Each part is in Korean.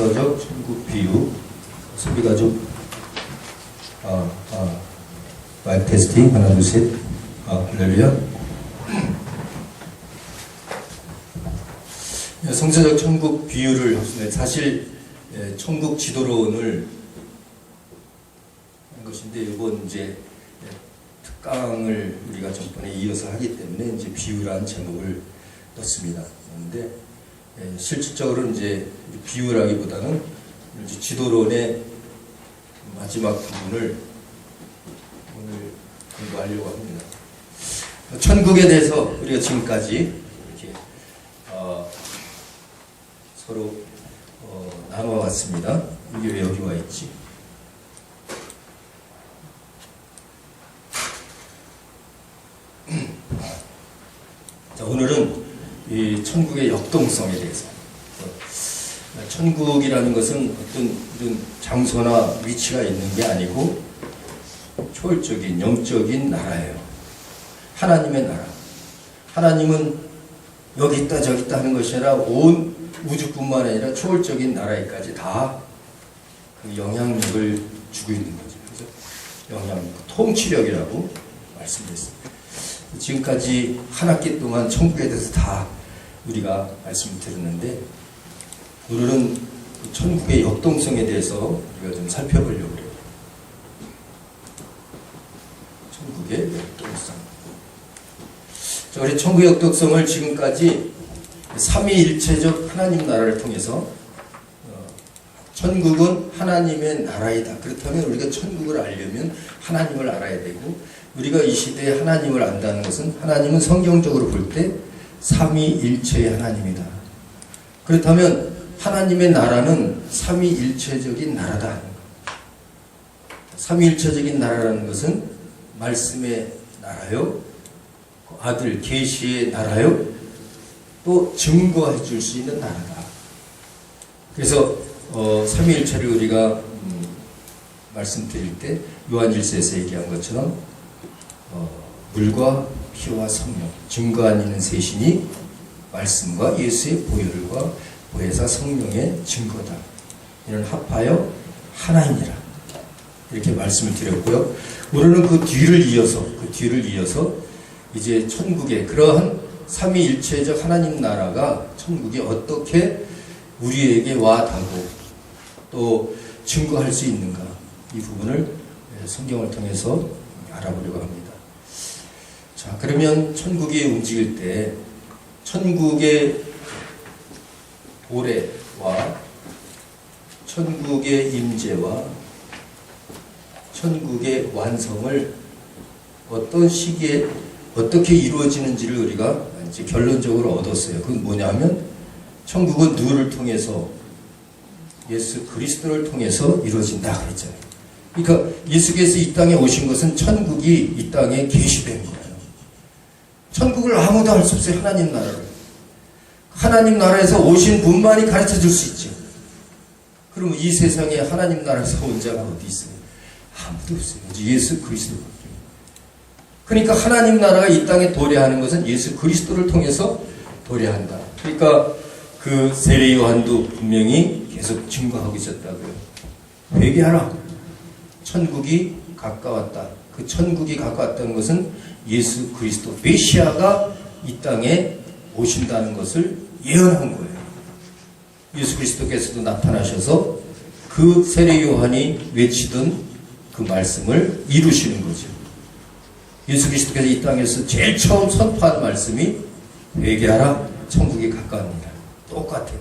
성서적 천국 비유. 소리가 좀 마이크 테스팅 하나 둘 셋. 할렐루야. 성서적 천국 비유를 사실 천국 지도론을 한 것인데, 이번 이제 특강을 우리가 전번에 이어서 하기 때문에 이제 비유라는 제목을 넣습니다. 그런데 실질적으로 이제 비유라기보다는 이제 지도론의 마지막 부분을 오늘 공부하려고 합니다. 천국에 대해서 우리가 지금까지 이렇게 서로 나눠왔습니다. 이게 왜 여기 와 있지? 자, 오늘은 이 천국의 역동성에 대해서. 천국이라는 것은 어떤 이런 장소나 위치가 있는 게 아니고 초월적인 영적인 나라예요. 하나님의 나라. 하나님은 여기 있다 저기 있다 하는 것이 아니라 온 우주뿐만 아니라 초월적인 나라에까지 다 그 영향력을 주고 있는 거죠. 그래서 영향력, 통치력이라고 말씀드렸습니다. 지금까지 한 학기 동안 천국에 대해서 다 우리가 말씀을 드렸는데, 오늘은 천국의 역동성에 대해서 우리가 좀 살펴보려고 해요. 천국의 역동성. 자, 우리 천국의 역동성을 지금까지 삼위일체적 하나님 나라를 통해서 천국은 하나님의 나라이다. 그렇다면 우리가 천국을 알려면 하나님을 알아야 되고, 우리가 이 시대에 하나님을 안다는 것은 하나님은 성경적으로 볼 때 삼위일체의 하나님이다. 그렇다면 하나님의 나라는 삼위일체적인 나라다. 삼위일체적인 나라라는 것은 말씀의 나라요, 아들 계시의 나라요, 또 증거해 줄 수 있는 나라다. 그래서 삼위일체를 우리가 말씀드릴 때 요한일서에서 얘기한 것처럼 물과 피와 성령, 증거 아니는 셋이니 말씀과 예수의 보혈과 보혜사 성령의 증거다. 이는 합하여 하나이니라. 이렇게 말씀을 드렸고요. 오늘은 그 뒤를 이어서 이제 천국의 그러한 삼위일체적 하나님 나라가 천국에 어떻게 우리에게 와 닿고 또 증거할 수 있는가, 이 부분을 성경을 통해서 알아보려고 합니다. 자, 그러면 천국이 움직일 때 천국의 도래와 천국의 임재와 천국의 완성을 어떤 시기에 어떻게 이루어지는지를 우리가 이제 결론적으로 얻었어요. 그건 뭐냐면 천국은 누구를 통해서? 예수 그리스도를 통해서 이루어진다 그랬잖아요. 그러니까 예수께서 이 땅에 오신 것은 천국이 이 땅에 계시된 거예요. 천국을 아무도 알 수 없어요. 하나님 나라를. 하나님 나라에서 오신 분만이 가르쳐 줄 수 있죠. 그러면 이 세상에 하나님 나라에서 온 자가 어디 있어요? 아무도 없어요. 예수 그리스도밖에. 그러니까 하나님 나라가 이 땅에 도래하는 것은 예수 그리스도를 통해서 도래한다. 그러니까 그 세례 요한도 분명히 계속 증거하고 있었다고요. 회개하라. 천국이 가까웠다. 그 천국이 가까웠다는 것은 예수 그리스도 메시아가 이 땅에 오신다는 것을 예언한 거예요. 예수 그리스도께서도 나타나셔서 그 세례 요한이 외치던 그 말씀을 이루시는 거죠. 예수 그리스도께서 이 땅에서 제일 처음 선포한 말씀이 회개하라, 천국이 가까웁니다. 똑같아요.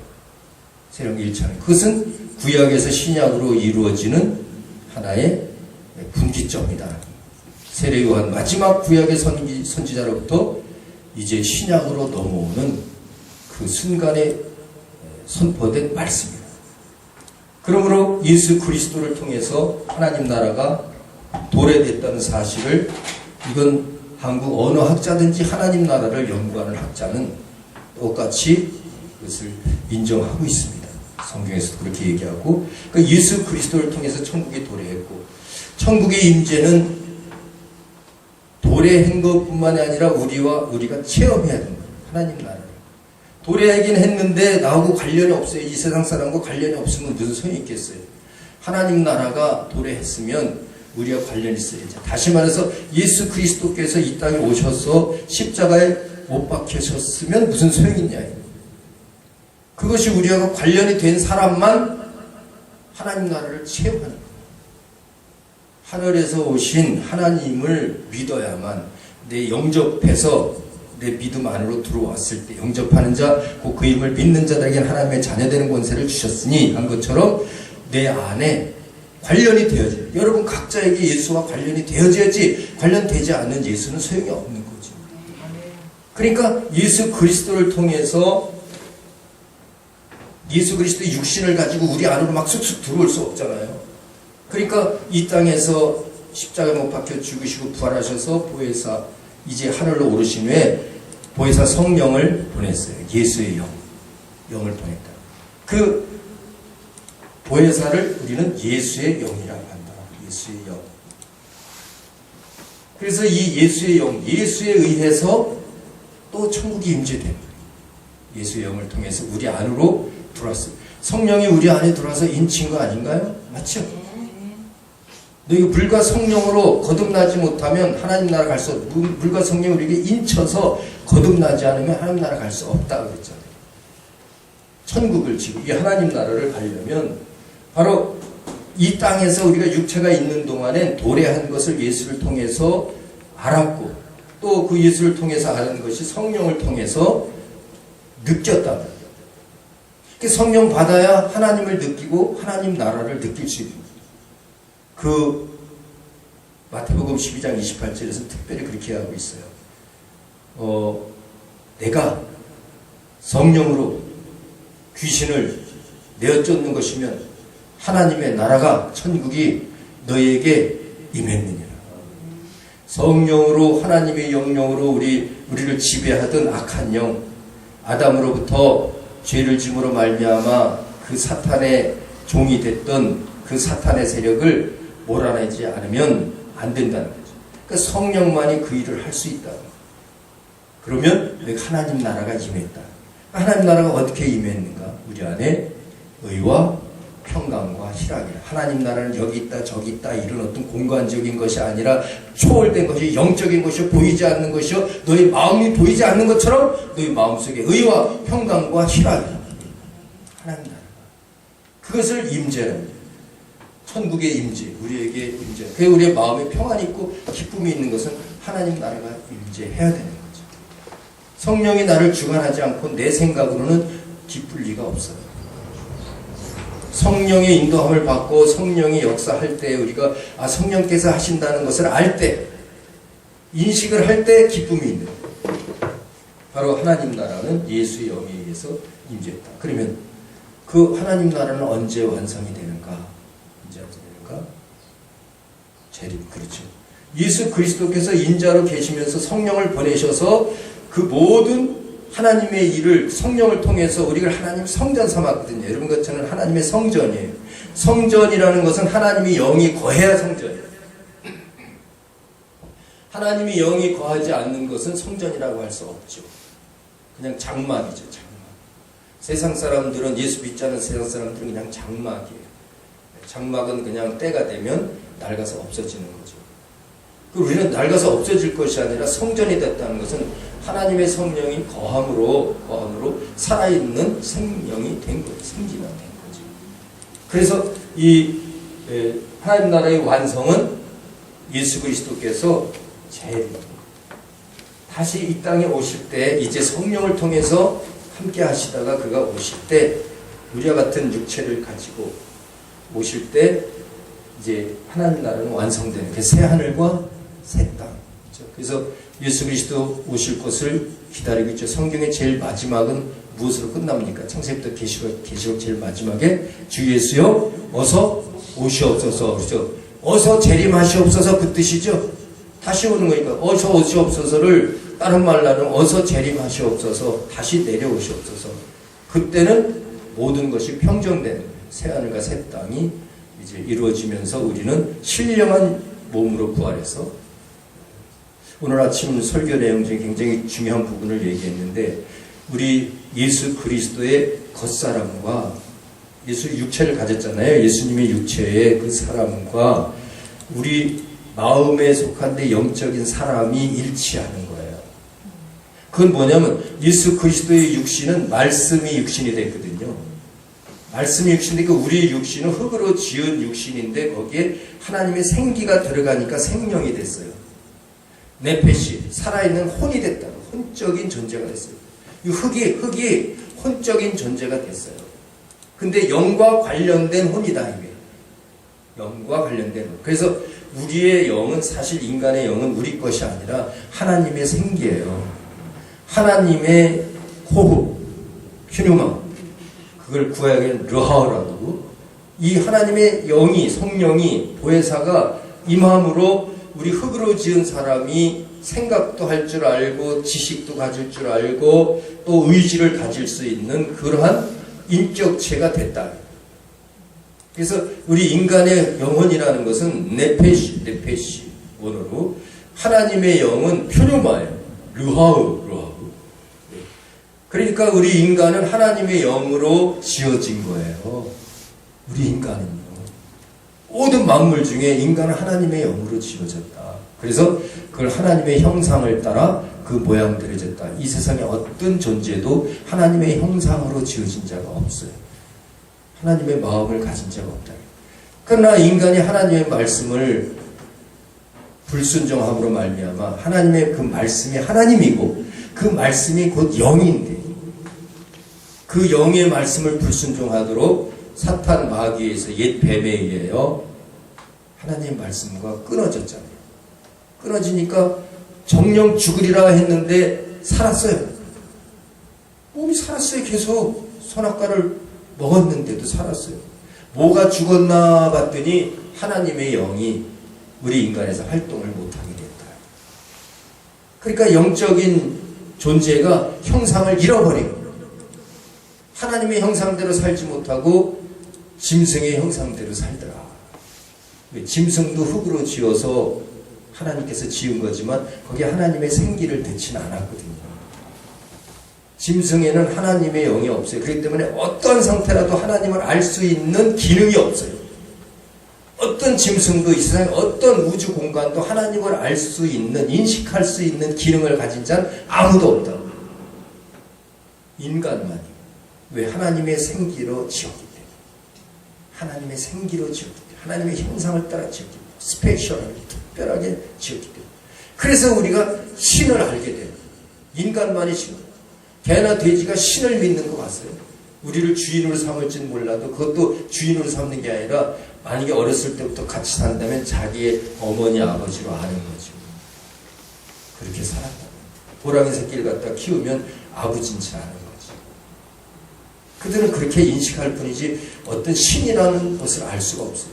세령 1차는. 그것은 구약에서 신약으로 이루어지는 하나의 분기점이다. 세례 요한 마지막 구약의 선지자로부터 이제 신약으로 넘어오는 그 순간에 선포된 말씀입니다. 그러므로 예수 그리스도를 통해서 하나님 나라가 도래됐다는 사실을, 이건 한국 어느 학자든지 하나님 나라를 연구하는 학자는 똑같이 그것을 인정하고 있습니다. 성경에서도 그렇게 얘기하고, 그러니까 예수 그리스도를 통해서 천국이 도래했고, 천국의 임재는 도래한 것뿐만이 아니라 우리가 체험해야 됩니다. 하나님 나라를. 도래하긴 했는데 나하고 관련이 없어요. 이 세상 사람과 관련이 없으면 무슨 소용이 있겠어요. 하나님 나라가 도래했으면 우리와 관련이 있어야죠. 다시 말해서 예수 그리스도께서 이 땅에 오셔서 십자가에 못 박히셨으면 무슨 소용이 있냐. 그것이 우리와 관련이 된 사람만 하나님 나라를 체험하는 거예요. 하늘에서 오신 하나님을 믿어야만 내 영접해서 내 믿음 안으로 들어왔을 때 영접하는 자, 곧 그 이름을 믿는 자들에게는 하나님의 자녀되는 권세를 주셨으니 한 것처럼 내 안에 관련이 되어져요. 여러분 각자에게 예수와 관련이 되어져야지 관련되지 않는 예수는 소용이 없는 거죠. 그러니까 예수 그리스도를 통해서 예수 그리스도의 육신을 가지고 우리 안으로 막 쑥쑥 들어올 수 없잖아요. 그러니까 이 땅에서 십자가에 못 박혀 죽으시고 부활하셔서 보혜사 이제 하늘로 오르신 후에 보혜사 성령을 보냈어요. 예수의 영을 보냈다. 그 보혜사를 우리는 예수의 영이라고 한다. 예수의 영. 그래서 이 예수의 영, 예수에 의해서 또 천국이 임재된 예수의 영을 통해서 우리 안으로 들어왔어요. 성령이 우리 안에 들어와서 인친 거 아닌가요? 맞죠? 너희 불과 성령으로 거듭나지 못하면 하나님 나라 갈 수 없다. 불과 성령이 우리에게 인쳐서 거듭나지 않으면 하나님 나라 갈 수 없다 그랬잖아요. 천국을 지금 이 하나님 나라를 가려면 바로 이 땅에서 우리가 육체가 있는 동안엔 도래한 것을 예수를 통해서 알았고 또 그 예수를 통해서 아는 것이 성령을 통해서 느꼈다. 성령 받아야 하나님을 느끼고 하나님 나라를 느낄 수 있는 그 마태복음 12장 28절에서 특별히 그렇게 하고 있어요. 내가 성령으로 귀신을 내어쫓는 것이면 하나님의 나라가 천국이 너희에게 임했느니라. 성령으로 하나님의 영령으로 우리를 지배하던 악한 영 아담으로부터 죄를 짐으로 말미암아 그 사탄의 종이 됐던 그 사탄의 세력을 몰아내지 않으면 안 된다는 거죠. 그러니까 성령만이 그 일을 할 수 있다. 그러면 하나님 나라가 임했다. 하나님 나라가 어떻게 임했는가? 우리 안에 의와 평강과 희락이라. 하나님 나라는 여기 있다 저기 있다 이런 어떤 공간적인 것이 아니라 초월된 것이 영적인 것이요 보이지 않는 것이요 너희 마음이 보이지 않는 것처럼 너희 마음속에 의와 평강과 희락이라. 하나님 나라. 그것을 임재는 천국의 임재, 우리에게 임재. 그게 우리의 마음에 평안이 있고 기쁨이 있는 것은 하나님 나라가 임재해야 되는 거죠. 성령이 나를 주관하지 않고 내 생각으로는 기쁠 리가 없어요. 성령의 인도함을 받고 성령이 역사할 때 우리가 성령께서 하신다는 것을 알 때, 인식을 할 때 기쁨이 있는 거예요. 바로 하나님 나라는 예수의 영에 의해서 임재했다. 그러면 그 하나님 나라는 언제 완성이 되는가? 재림, 그렇죠. 예수 그리스도께서 인자로 계시면서 성령을 보내셔서 그 모든 하나님의 일을 성령을 통해서 우리가 하나님 성전 삼았거든요. 여러분 것처럼 하나님의 성전이에요. 성전이라는 것은 하나님이 영이 거해야 성전이에요. 하나님이 영이 거하지 않는 것은 성전이라고 할 수 없죠. 그냥 장막이죠. 장막. 세상 사람들은 예수 믿지 않는 세상 사람들은 그냥 장막이에요. 장막은 그냥 때가 되면 낡아서 없어지는 거죠. 우리는 낡아서 없어질 것이 아니라 성전이 됐다는 것은 하나님의 성령이 거함으로 살아있는 생명이 된 거예요. 생기가 된 거죠. 그래서 이 하나님 나라의 완성은 예수 그리스도께서 다시 이 땅에 오실 때 이제 성령을 통해서 함께 하시다가 그가 오실 때 우리와 같은 육체를 가지고 오실 때 이제 하나님 나라는 완성되는 그 새 하늘과 새 땅. 그래서 예수 그리스도 오실 것을 기다리고 있죠. 성경의 제일 마지막은 무엇으로 끝납니까? 창세기부터 계시록 제일 마지막에 주 예수여 어서 오시옵소서. 그렇죠? 어서 재림하시옵소서 그 뜻이죠. 다시 오는 거니까 어서 오시옵소서를 다른 말로 하면 어서 재림하시옵소서 다시 내려오시옵소서. 그때는 모든 것이 평정된 새 하늘과 새 땅이 이제 이루어지면서 우리는 신령한 몸으로 부활해서 오늘 아침 설교 내용 중에 굉장히 중요한 부분을 얘기했는데 우리 예수 그리스도의 겉사람과 예수 육체를 가졌잖아요. 예수님의 육체의 그 사람과 우리 마음에 속한 데 영적인 사람이 일치하는 거예요. 그건 뭐냐면 예수 그리스도의 육신은 말씀이 육신이 됐거든요. 말씀이 육신이니까 우리 육신은 흙으로 지은 육신인데 거기에 하나님의 생기가 들어가니까 생명이 됐어요. 네페시, 살아있는 혼이 됐다. 혼적인 존재가 됐어요. 이 흙이 혼적인 존재가 됐어요. 근데 영과 관련된 혼이다 이게. 영과 관련된 혼. 그래서 우리의 영은 사실 인간의 영은 우리 것이 아니라 하나님의 생기예요. 하나님의 호흡, 휴누마. 그걸 구약에는 르하우라고. 이 하나님의 영이 성령이 보혜사가 임함으로 우리 흙으로 지은 사람이 생각도 할 줄 알고 지식도 가질 줄 알고 또 의지를 가질 수 있는 그러한 인격체가 됐다. 그래서 우리 인간의 영혼이라는 것은 네페시 원어로 하나님의 영은 표류마예요. 르하우. 그러니까 우리 인간은 하나님의 영으로 지어진 거예요. 우리 인간은요. 모든 만물 중에 인간은 하나님의 영으로 지어졌다. 그래서 그걸 하나님의 형상을 따라 그 모양대로 졌다. 이 세상에 어떤 존재도 하나님의 형상으로 지어진 자가 없어요. 하나님의 마음을 가진 자가 없다. 그러나 인간이 하나님의 말씀을 불순종함으로 말미암아 하나님의 그 말씀이 하나님이고 그 말씀이 곧 영인데 그 영의 말씀을 불순종하도록 사탄 마귀에서 옛 뱀에 의해요. 하나님의 말씀과 끊어졌잖아요. 끊어지니까 정령 죽으리라 했는데 살았어요. 몸이 살았어요. 계속 선악과를 먹었는데도 살았어요. 뭐가 죽었나 봤더니 하나님의 영이 우리 인간에서 활동을 못하게 됐다. 그러니까 영적인 존재가 형상을 잃어버린 거예요. 하나님의 형상대로 살지 못하고 짐승의 형상대로 살더라. 짐승도 흙으로 지어서 하나님께서 지은 거지만 거기에 하나님의 생기를 넣지는 않았거든요. 짐승에는 하나님의 영이 없어요. 그렇기 때문에 어떤 상태라도 하나님을 알 수 있는 기능이 없어요. 어떤 짐승도 이 세상에 어떤 우주 공간도 하나님을 알 수 있는, 인식할 수 있는 기능을 가진 자는 아무도 없다. 인간만이. 왜? 하나님의 생기로 지었기 때문에. 하나님의 생기로 지었기 때문에. 하나님의 형상을 따라 지었기 때문에. 스페셜하게, 특별하게 지었기 때문에. 그래서 우리가 신을 알게 돼요. 인간만이 신. 개나 돼지가 신을 믿는 것 같아요. 우리를 주인으로 삼을지는 몰라도 그것도 주인으로 삼는 게 아니라 만약에 어렸을 때부터 같이 산다면 자기의 어머니 아버지로 아는 거죠. 그렇게 살았다. 호랑이 새끼를 갖다 키우면 아버지인 줄 아는 거지. 그들은 그렇게 인식할 뿐이지 어떤 신이라는 것을 알 수가 없어요.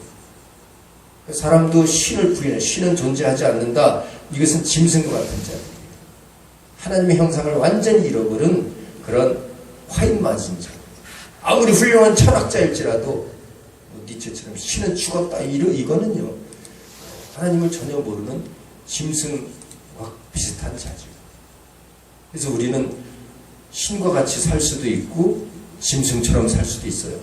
사람도 신을 부인해. 신은 존재하지 않는다. 이것은 짐승과 같은 자들이에요. 하나님의 형상을 완전히 잃어버린 그런 화인 맞은 자. 아무리 훌륭한 철학자일지라도 니체처럼 신은 죽었다. 이거는요. 하나님을 전혀 모르는 짐승과 비슷한 자죠. 그래서 우리는 신과 같이 살 수도 있고 짐승처럼 살 수도 있어요.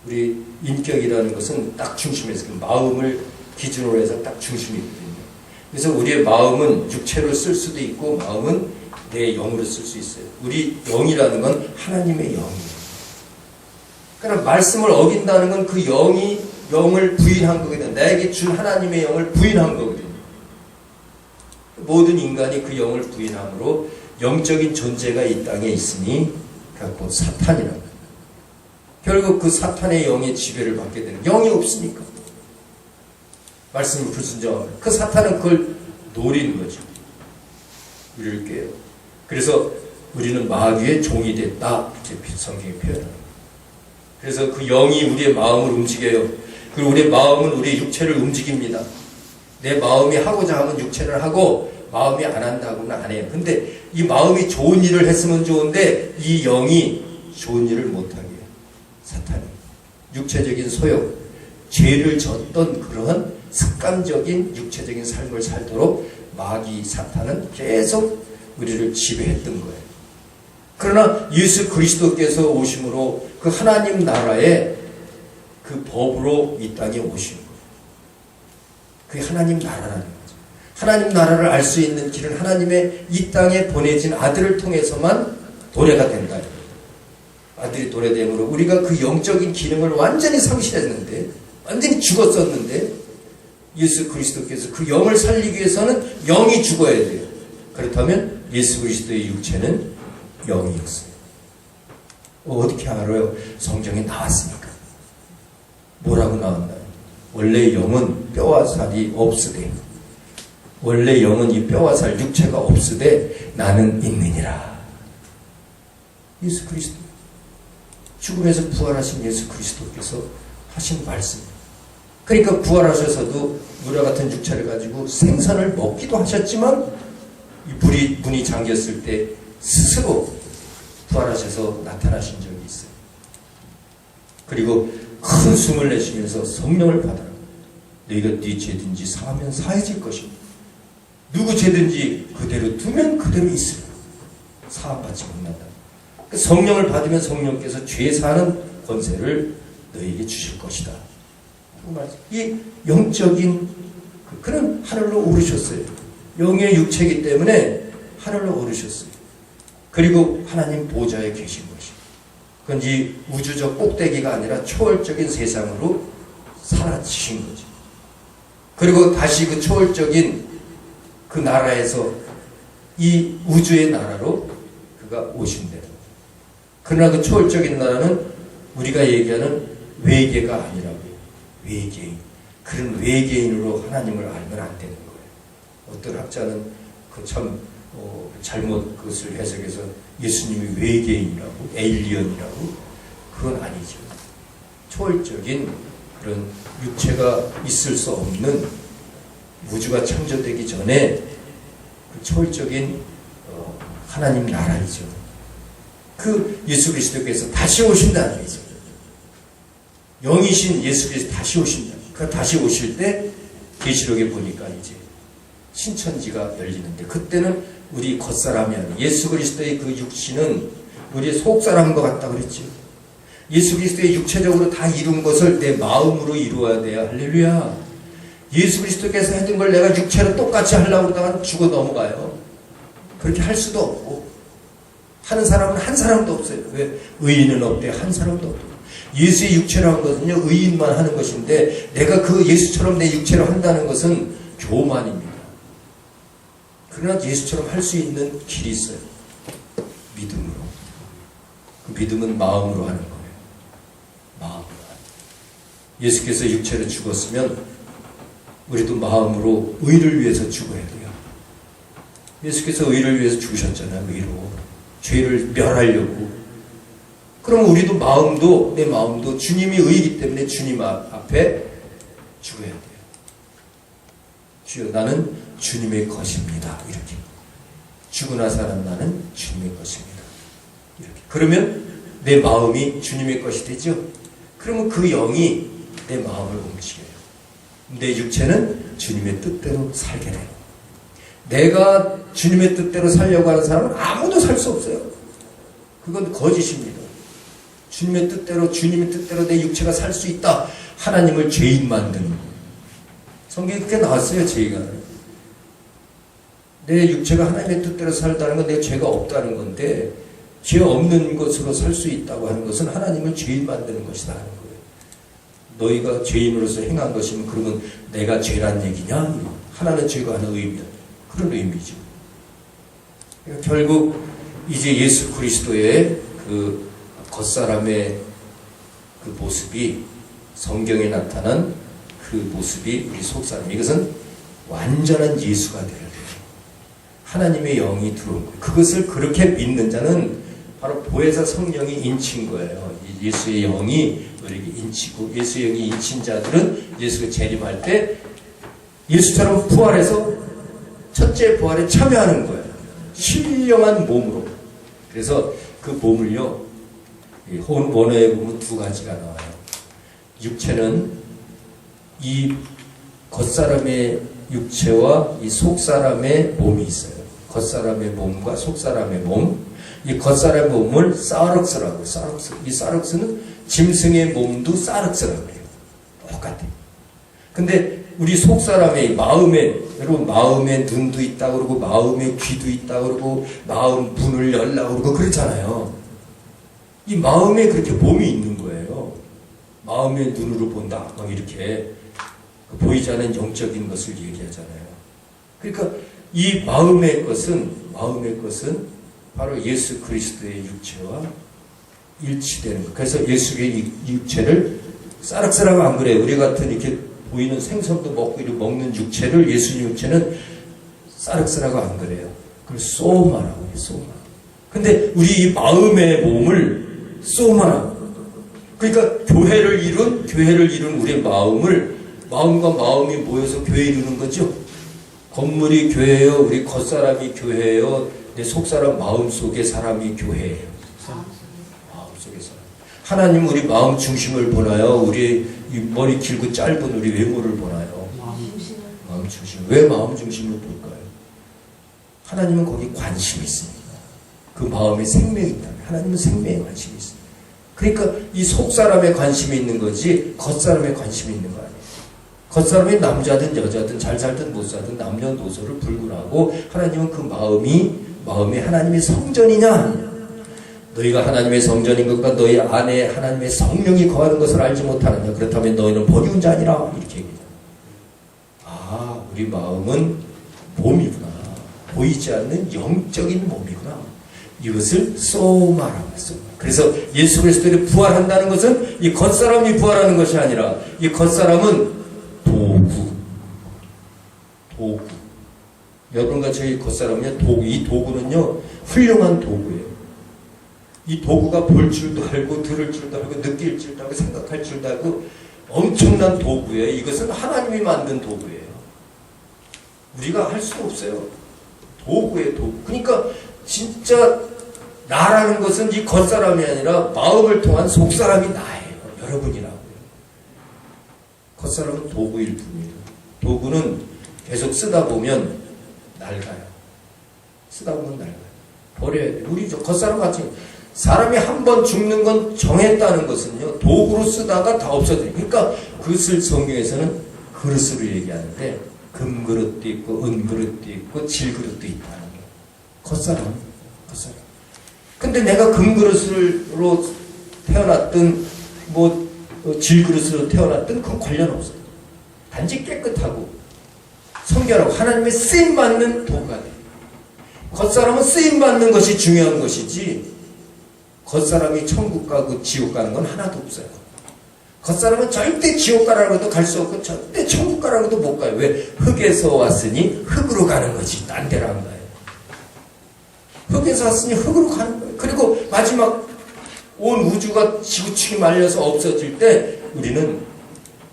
우리 인격이라는 것은 딱 중심에서 그 마음을 기준으로 해서 딱 중심이 있거든요. 그래서 우리의 마음은 육체로 쓸 수도 있고 마음은 내 영으로 쓸 수 있어요. 우리 영이라는 건 하나님의 영이에요. 그러니까 말씀을 어긴다는 건 그 영을 부인한 거거든요. 나에게 준 하나님의 영을 부인한 거거든요. 모든 인간이 그 영을 부인함으로 영적인 존재가 이 땅에 있으니 그래서 사탄이라는 거예요. 결국 그 사탄의 영의 지배를 받게 되는 영이 없으니까 말씀을 불순종하면 그 사탄은 그걸 노리는 거죠. 우리를 깨요. 그래서 우리는 마귀의 종이 됐다. 이렇게 성경이 표현합니다. 그래서 그 영이 우리의 마음을 움직여요. 그리고 우리의 마음은 우리의 육체를 움직입니다. 내 마음이 하고자 하면 육체를 하고 마음이 안 한다고는 안 해요. 근데 이 마음이 좋은 일을 했으면 좋은데 이 영이 좋은 일을 못하게 해요. 사탄이. 육체적인 소욕, 죄를 졌던 그런 습관적인 육체적인 삶을 살도록 마귀 사탄은 계속 우리를 지배했던 거예요. 그러나 예수 그리스도께서 오심으로 그 하나님 나라의 그 법으로 이 땅에 오신 거예요. 그게 하나님 나라라는 거죠. 하나님 나라를 알 수 있는 길은 하나님의 이 땅에 보내진 아들을 통해서만 도래가 된다. 아들이 도래됨으로 우리가 그 영적인 기능을 완전히 상실했는데, 완전히 죽었었는데, 예수 그리스도께서 그 영을 살리기 위해서는 영이 죽어야 돼요. 그렇다면 예수 그리스도의 육체는 영이었어요. 어떻게 알아요? 성경에 나왔으니까. 뭐라고 나왔나요? 원래 영은 뼈와 살이 없으되, 원래 영은 이 뼈와 살 육체가 없으되 나는 있느니라. 예수 그리스도, 죽음에서 부활하신 예수 그리스도께서 하신 말씀. 그러니까 부활하셔서도 우리와 같은 육체를 가지고 생선을 먹기도 하셨지만, 이 문이 잠겼을 때 스스로 부활하셔서 나타나신 적이 있어요. 그리고 큰 숨을 내쉬면서 성령을 받아라. 너희가 네 죄든지 사하면 사해질 것이고, 누구 죄든지 그대로 두면 그대로 있으리라. 사함받지 못한다. 성령을 받으면 성령께서 죄 사는 권세를 너희에게 주실 것이다. 이 영적인 그는 하늘로 오르셨어요. 영의 육체이기 때문에 하늘로 오르셨어요. 그리고 하나님 보좌에 계신 것이. 그건 이 우주적 꼭대기가 아니라 초월적인 세상으로 사라지신 거죠. 그리고 다시 그 초월적인 그 나라에서 이 우주의 나라로 그가 오신대요. 그러나 그 초월적인 나라는 우리가 얘기하는 외계가 아니라고요. 외계인. 그런 외계인으로 하나님을 알면 안 되는 거예요. 어떤 학자는 그 참 잘못 그것을 해석해서 예수님이 외계인이라고, 에일리언이라고. 그건 아니죠. 초월적인 그런 육체가 있을 수 없는 우주가 창조되기 전에 그 초월적인 하나님 나라이죠. 그 예수 그리스도께서 다시 오신다는 거죠. 영이신 예수 그리스도 다시 오신다. 그 다시 오실 때 계시록에 보니까 이제 신천지가 열리는데, 그때는 우리 겉사람이 아니에요. 예수 그리스도의 그 육신은 우리의 속사람과 같다 그랬죠. 예수 그리스도의 육체적으로 다 이룬 것을 내 마음으로 이루어야 돼요. 할렐루야. 예수 그리스도께서 해준 걸 내가 육체로 똑같이 하려고 그러다가 죽어 넘어가요. 그렇게 할 수도 없고, 하는 사람은 한 사람도 없어요. 왜? 의인은 없대. 한 사람도 없대. 예수의 육체로 한 것은요, 의인만 하는 것인데, 내가 그 예수처럼 내 육체로 한다는 것은 교만입니다. 그러나 예수처럼 할 수 있는 길이 있어요. 믿음으로. 그 믿음은 마음으로 하는 거예요. 마음으로. 예수께서 육체로 죽었으면 우리도 마음으로 의를 위해서 죽어야 돼요. 예수께서 의를 위해서 죽으셨잖아요. 의로. 죄를 멸하려고. 그럼 우리도 마음도, 내 마음도 주님이 의이기 때문에 주님 앞에 죽어야 돼요. 주여, 나는 주님의 것입니다. 이렇게. 죽으나 사는 나는 주님의 것입니다. 이렇게. 그러면 내 마음이 주님의 것이 되죠. 그러면 그 영이 내 마음을 움직여요. 내 육체는 주님의 뜻대로 살게 돼요. 내가 주님의 뜻대로 살려고 하는 사람은 아무도 살 수 없어요. 그건 거짓입니다. 주님의 뜻대로 내 육체가 살 수 있다. 하나님을 죄인 만드는 거예요. 성경에 그렇게 나왔어요. 죄가. 내 육체가 하나님의 뜻대로 살다는 건 내 죄가 없다는 건데, 죄 없는 것으로 살 수 있다고 하는 것은 하나님을 죄인 만드는 것이다 하는 거예요. 너희가 죄인으로서 행한 것이면 그러면 내가 죄란 얘기냐? 하나는 죄가 하는 의미야. 그런 의미죠. 그러니까 결국 이제 예수 그리스도의 그 겉사람의 그 모습이, 성경에 나타난 그 모습이 우리 속사람, 이것은 완전한 예수가 되어야 돼요. 하나님의 영이 들어온 거예요. 그것을 그렇게 믿는 자는 바로 보혜사 성령이 인친 거예요. 예수의 영이 우리에게 인치고, 예수의 영이 인친 자들은 예수가 재림할 때 예수처럼 부활해서 첫째 부활에 참여하는 거예요. 신령한 몸으로. 그래서 그 몸을요, 원어에 보면 두 가지가 나와요. 육체는 이 겉사람의 육체와 이 속사람의 몸이 있어요. 겉사람의 몸과 속사람의 몸. 이 겉사람의 몸을 사르크스라고. 사르크스. 이 사르크스는 짐승의 몸도 사르크스라고 해요. 똑같아요. 근데 우리 속사람의 마음에, 여러분 마음에 눈도 있다 그러고 마음에 귀도 있다 그러고 마음 문을 열라 그러고 그렇잖아요. 이 마음에 그렇게 몸이 있는 거예요. 마음의 눈으로 본다. 막 이렇게 보이지 않는 영적인 것을 얘기하잖아요. 그러니까 이 마음의 것은 바로 예수 그리스도의 육체와 일치되는 것. 그래서 예수의 육체를 사르크스라고 안 그래요. 우리 같은 이렇게 보이는 생선도 먹고 이렇게 먹는 육체를 예수님 육체는 사르크스라고 안 그래요. 그걸 소마라고 해요. 소마. 근데 우리 이 마음의 몸을 소마라고. 그러니까 교회를 이룬 우리의 마음과 마음이 모여서 교회 이루는 거죠. 건물이 교회예요. 우리 겉사람이 교회예요. 내 속사람 마음속의 사람이 교회예요. 마음속의 사람. 하나님은 우리 마음 중심을 보나요? 우리 이 머리 길고 짧은 우리 외모를 보나요? 마음 중심. 왜 마음 중심을 볼까요? 하나님은 거기 관심이 있습니다. 그 마음에 생명이 있다. 하나님은 생명에 관심이 있습니다. 그러니까 이 속사람에 관심이 있는 거지 겉사람에 관심이 있는 거 아니에요. 겉사람이 남자든 여자든 잘 살든 못 살든 남녀노소를 불문하고 하나님은 그 마음이 하나님의 성전이냐? 너희가 하나님의 성전인 것과 너희 안에 하나님의 성령이 거하는 것을 알지 못하느냐? 그렇다면 너희는 버리운 자니라. 이렇게 얘기해요. 아, 우리 마음은 몸이구나. 보이지 않는 영적인 몸이구나. 이것을 소마라고 했어요. 그래서 예수 그리스도를 부활한다는 것은 이 겉사람이 부활하는 것이 아니라 이 겉사람은 도구. 여러분과 저희 겉사람은요, 도구. 이 도구는요, 훌륭한 도구예요. 이 도구가 볼 줄도 알고, 들을 줄도 알고, 느낄 줄도 알고, 생각할 줄도 알고, 엄청난 도구예요. 이것은 하나님이 만든 도구예요. 우리가 할 수 없어요. 도구예요, 도구. 그러니까, 진짜, 나라는 것은 이 겉사람이 아니라 마음을 통한 속사람이 나예요. 여러분이라고요. 겉사람은 도구일 뿐이에요. 도구는 계속 쓰다 보면 낡아요. 쓰다 보면 낡아요. 버려야 돼요. 우리 겉사람 같이 사람이 한 번 죽는 건 정했다는 것은요. 도구로 쓰다가 다 없어져요. 그러니까 그것을 성경에서는 그릇으로 얘기하는데 금그릇도 있고 은그릇도 있고 질그릇도 있다는 거예요. 겉사람. 근데 내가 금그릇으로 태어났든 질그릇으로 태어났든 그건 관련 없어요. 단지 깨끗하고 성결하고 하나님의 쓰임받는 도구가 돼요. 겉사람은 쓰임받는 것이 중요한 것이지 겉사람이 천국 가고 지옥 가는 건 하나도 없어요. 겉사람은 절대 지옥 가라고 해도 갈 수 없고 절대 천국 가라고 해도 못 가요. 왜? 흙에서 왔으니 흙으로 가는 거지 딴 데로 안 가요. 흙에서 왔으니 흙으로 가는 거예요. 그리고 마지막 온 우주가 지구축이 말려서 없어질 때 우리는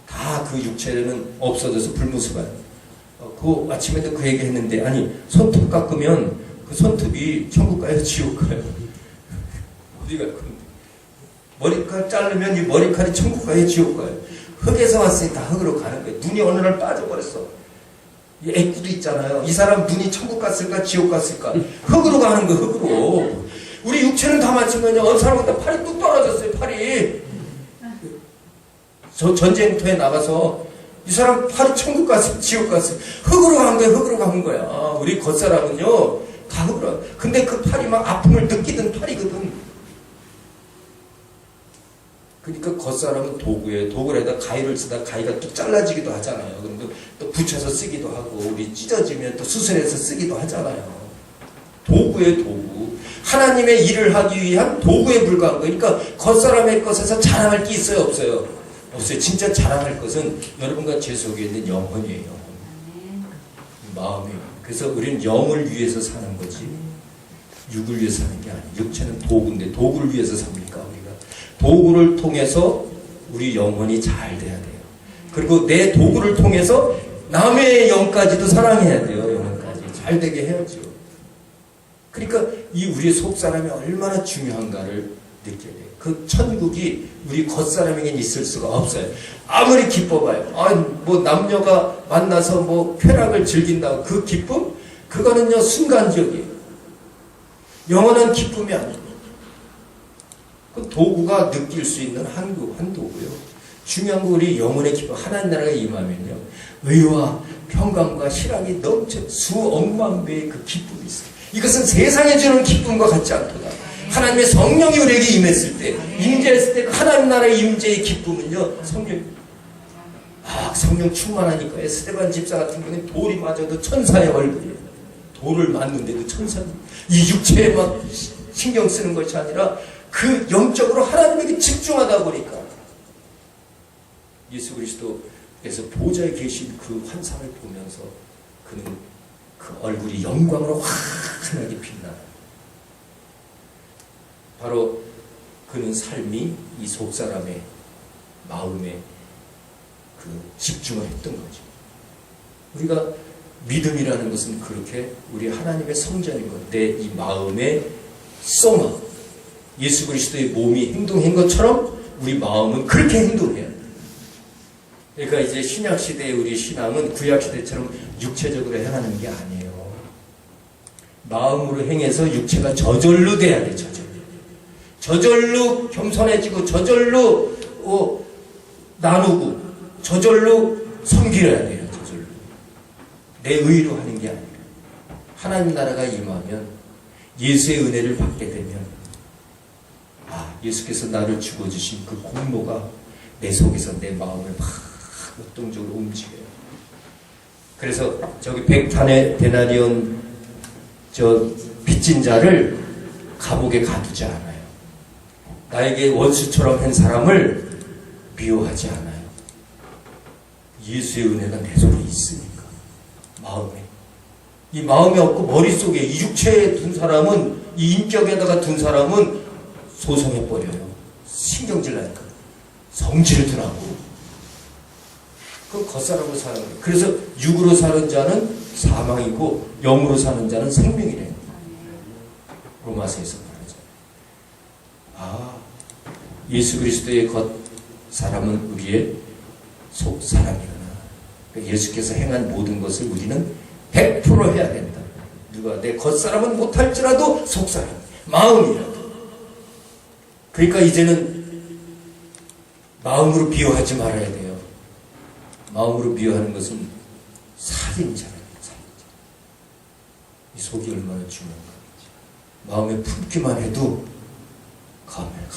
다 그 육체는 없어져서 불무수가요. 그 아침에도 그 얘기 했는데 아니 손톱 깎으면 그 손톱이 천국 가요 지옥 가요? 어디 갈 건데? 머리칼 자르면 이 머리칼이 천국 가요 지옥 가요? 흙에서 왔으니 다 흙으로 가는 거예요. 눈이 어느 날 빠져버렸어. 이 애꾸도 있잖아요. 이 사람 눈이 천국 갔을까 지옥 갔을까? 흙으로 가는 거예요. 흙으로. 우리 육체는 다 마찬가지예요. 어느 사람은 팔이 뚝 떨어졌어요. 팔이. 저 전쟁터에 나가서 이 사람 팔이 천국 갔어요. 지옥 갔어요. 흙으로 간 거예요. 흙으로 간 거야. 우리 겉사람은요. 다 흙으로. 근데 그 팔이 막 아픔을 느끼던 팔이거든. 그러니까 겉사람은 도구예요. 도구에다 가위를 쓰다 가위가 뚝 잘라지기도 하잖아요. 그럼 또 붙여서 쓰기도 하고 우리 찢어지면 또 수술해서 쓰기도 하잖아요. 도구예요. 도구. 하나님의 일을 하기 위한 도구에 불과한 거예요. 그러니까 겉사람의 것에서 자랑할 게 있어요? 없어요? 없어요. 진짜 자랑할 것은 여러분과 제 속에 있는 영혼이에요. 마음이에요. 그래서 우리는 영을 위해서 사는 거지 육을 위해서 사는 게 아니에요. 육체는 도구인데 도구를 위해서 삽니까? 우리가 도구를 통해서 우리 영혼이 잘 돼야 돼요. 그리고 내 도구를 통해서 남의 영까지도 사랑해야 돼요. 영혼까지 잘 되게 해야죠. 그러니까 이 우리의 속사람이 얼마나 중요한가를 느껴야 돼요. 그 천국이 우리 겉사람에겐 있을 수가 없어요. 아무리 기뻐봐요. 뭐 남녀가 만나서 뭐 쾌락을 즐긴다고 그 기쁨? 그거는요 순간적이에요. 영원한 기쁨이 아니에요. 그 도구가 느낄 수 있는 한 도구요. 중요한 건 우리 영혼의 기쁨, 하나님 나라가 임하면요, 의와 평강과 희락이 넘쳐 수억만 배의 그 기쁨이 있어요. 이것은 세상에 주는 기쁨과 같지 않도다. 하나님의 성령이 우리에게 임했을 때, 임재했을 때 하나님 나라의 임재의 기쁨은요, 성령 충만하니까 에스테반 집사 같은 경우는 돌이 맞아도 천사의 얼굴이에요. 돌을 맞는데도 천사님. 이 육체에만 신경 쓰는 것이 아니라 그 영적으로 하나님에게 집중하다 보니까 예수 그리스도께서 보좌에 계신 그 환상을 보면서 그는 그 얼굴이 영광으로 환하게 빛나요. 바로 그는 삶이 이 속사람의 마음에 그 집중을 했던 거죠. 우리가 믿음이라는 것은 그렇게 우리 하나님의 성전인 것, 내 이 마음의 소마, 예수 그리스도의 몸이 행동한 것처럼 우리 마음은 그렇게 행동해야 돼. 그러니까 이제 신약 시대의 우리 신앙은 구약 시대처럼 육체적으로 행하는 게 아니에요. 마음으로 행해서 육체가 저절로 돼야 돼. 저절로 겸손해지고 저절로 나누고 저절로 섬기려야 돼요. 저절로. 내 의로 하는 게 아니라 하나님 나라가 임하면 예수의 은혜를 받게 되면 예수께서 나를 죽어주신 그 공로가 내 속에서 내 마음을 막 역동적으로 움직여요. 그래서 저기 100데나리온 저 빚진 자를 감옥에 가두지 않아요. 나에게 원수처럼 한 사람을 미워하지 않아요. 예수의 은혜가 내 속에 있으니까. 마음에. 이 마음에 없고 머릿속에 이 육체에 둔 사람은, 이 인격에다가 둔 사람은 소송해버려요. 신경질 나니까. 성질을 두라고. 그 겉사람으로 사는 거예요. 그래서 육으로 사는 자는 사망이고 영으로 사는 자는 생명이래요. 로마서에서 말하죠. 예수 그리스도의 겉 사람은 우리의 속 사람이구나. 그러니까 예수께서 행한 모든 것을 우리는 100% 해야 된다. 누가 내 겉 사람은 못할지라도 속 사람, 마음이라도. 그러니까 이제는 마음으로 비유하지 말아야 돼요. 마음으로 비유하는 것은 살인자예요. 이 속이 얼마나 중요한가. 마음에 품기만 해도 가능해요.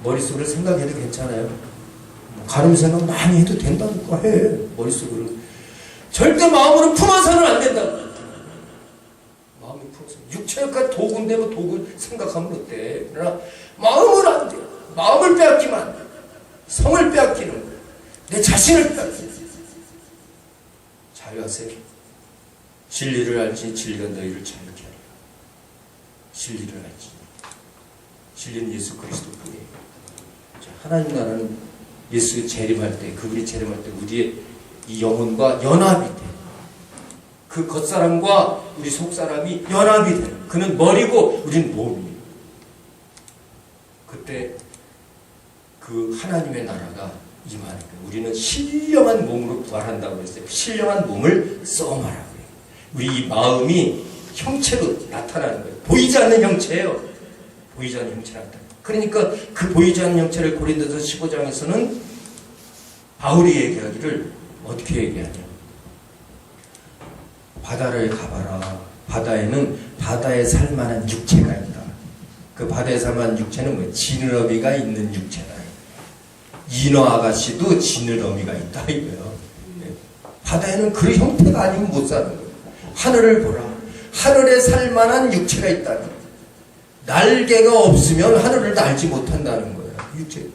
머릿속으로 생각해도 괜찮아요. 가늠 생각 많이 해도 된다니까 해. 머릿속으로. 절대 마음으로 품어서는 안 된다. 마음이 품어서. 육체가 도구인데 뭐 도구 생각하면 어때? 그러나 마음은 안 돼. 마음을 빼앗기면 안 돼. 성을 빼앗기는 거야. 내 자신을 빼앗기는 거야. 자유하세요. 진리를 알지 진리가 너희를 자유케 하리라. 진리를 알지. 진리는 예수 그리스도뿐이에요. 하나님 나라는 예수 재림할 때, 그분이 재림할 때 우리의 이 영혼과 연합이 돼. 그 겉사람과 우리 속사람이 연합이 돼. 그는 머리고 우리는 몸이에요. 그때 그 하나님의 나라가 임하는 거예요. 우리는 신령한 몸으로 부활한다고 했어요. 신령한 몸을 쏘마라고요. 우리 이 마음이 형체로 나타나는 거예요. 보이지 않는 형체예요. 보이지 않는 형체로 나타나요. 그러니까 그 보이지 않는 형체를 고린도서 15장에서는 바울이 얘기하기를 어떻게 얘기하냐. 바다를 가봐라. 바다에는 바다에 살만한 육체가 있다. 그 바다에 살만한 육체는 뭐예요? 지느러미가 있는 육체다. 인어 아가씨도 지느러미가 있다 이거예요. 바다에는 그 형태가 아니면 못 사는 거예요. 하늘을 보라. 하늘에 살만한 육체가 있다는 거예요. 날개가 없으면 하늘을 날지 못한다는 거예요. 육체.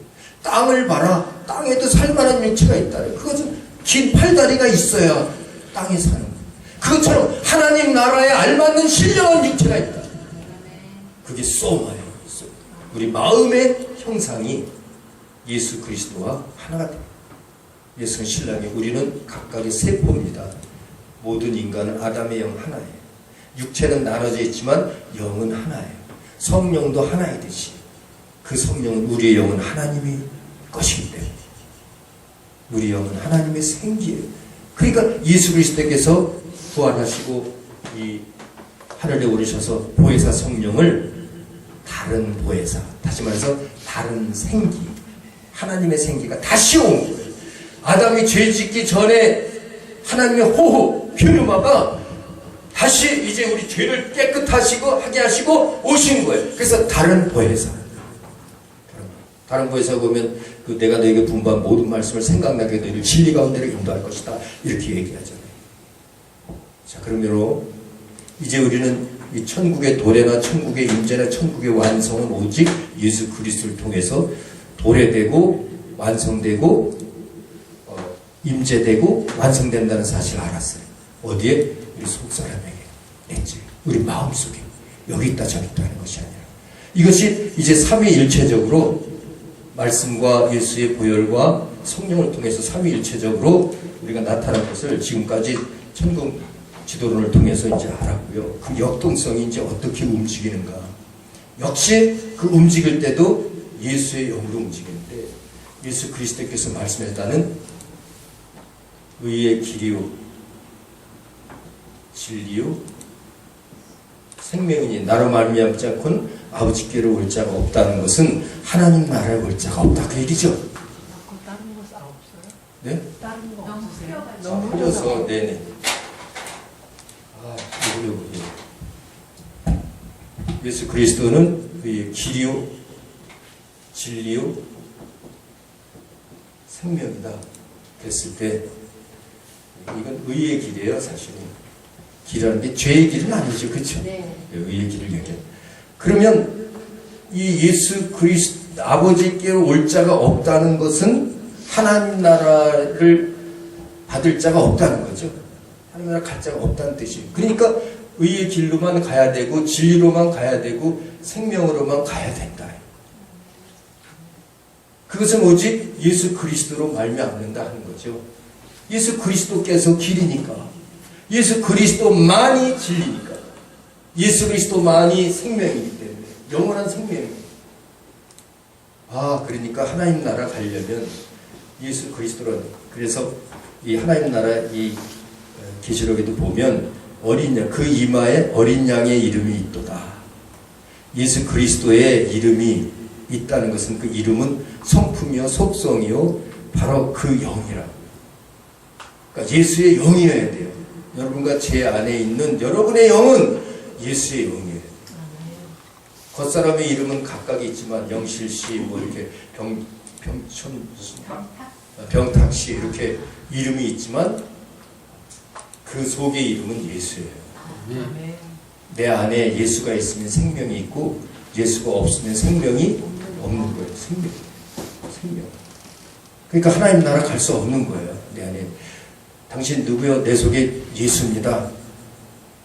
땅을 봐라. 땅에도 살만한 육체가 있다는 거예요. 그것은 긴 팔다리가 있어야 땅에 사는 거예요. 그것처럼 하나님 나라에 알맞는 신령한 육체가 있다. 그게 소마예요. 우리 마음의 형상이 예수 그리스도와 하나가 됩니다. 예수는 신랑이 우리는 각각의 세포입니다. 모든 인간은 아담의 영 하나예요. 육체는 나눠져 있지만 영은 하나예요. 성령도 하나이듯이 그 성령은 우리의 영은 하나님의 것이기 때문에 우리 영은 하나님의 생기예요. 그러니까 예수 그리스도께서 부활하시고 이 하늘에 오르셔서 보혜사 성령을 다른 보혜사, 다시 말해서 다른 생기, 하나님의 생기가 다시 온 거예요. 아담이 죄 짓기 전에 하나님의 호흡, 퓨르마가 다시 이제 우리 죄를 깨끗하시고 하게 하시고 오신 거예요. 그래서 다른 보혜사. 다른 보혜사 보면 그 내가 너에게 분부한 모든 말씀을 생각나게 너희를 진리 가운데로 인도할 것이다. 이렇게 얘기하잖아요. 자, 그러므로 이제 우리는 이 천국의 도래나 천국의 임재나 천국의 완성은 오직 예수 그리스도를 통해서 도래되고 완성되고 임재되고 완성된다는 사실을 알았어요. 어디에? 우리 속사람에게, 냈지. 우리 마음속에. 여기 있다 저기 있다 하는 것이 아니라 이것이 이제 삼위일체적으로 말씀과 예수의 보혈과 성령을 통해서 삼위일체적으로 우리가 나타난 것을 지금까지 천국 지도론을 통해서 이제 알았고요. 그 역동성이 이제 어떻게 움직이는가. 역시 그 움직일 때도 예수의 영으로 움직이는데 예수 그리스도께서 말씀했다는 의의 길이요 진리요 생명이니 나로 말미암지 않고는 아버지께로 올 자가 없다는 것은 하나님 나라에 올 자가 없다 그 얘기죠. 다른 거 없어요? 네? 다른 거 너무 없으세요? 자, 흘려서 네네. 예수 그리스도는 그의 길이요 진리요 생명이다 됐을 때 이건 의의 길이에요. 사실은 길이라는 게 죄의 길은 아니죠. 그렇죠? 네. 의의 길을 얘기해. 그러면 이 예수 그리스도 아버지께로 올 자가 없다는 것은 하나님 나라를 받을 자가 없다는 거죠. 하나님 나라 갈 자가 없다는 뜻이에요. 그러니까 의의 길로만 가야 되고 진리로만 가야 되고 생명으로만 가야 된다. 그것은 오직 예수 그리스도로 말미암는다 하는 거죠. 예수 그리스도께서 길이니까 예수 그리스도만이 진리니까 예수 그리스도만이 생명이기 때문에 영원한 생명입니다. 그러니까 하나님 나라 가려면 예수 그리스도로 그래서 이 하나님 나라 이 계시록에도 보면 어린 양, 그 이마에 어린 양의 이름이 있도다. 예수 그리스도의 이름이 있다는 것은 그 이름은 성품이요 속성이요 바로 그 영이라고. 그러니까 예수의 영이어야 돼요. 여러분과 제 안에 있는 여러분의 영은 예수의 영이에요. 겉사람의 이름은 각각 있지만 영실씨 뭐 이렇게 병탁씨 이렇게 이름이 있지만 그 속의 이름은 예수예요. 내 안에 예수가 있으면 생명이 있고 예수가 없으면 생명이 없는 거예요. 생명. 그러니까 하나님 나라 갈 수 없는 거예요. 내 안에 당신 누구요? 내 속에 예수입니다.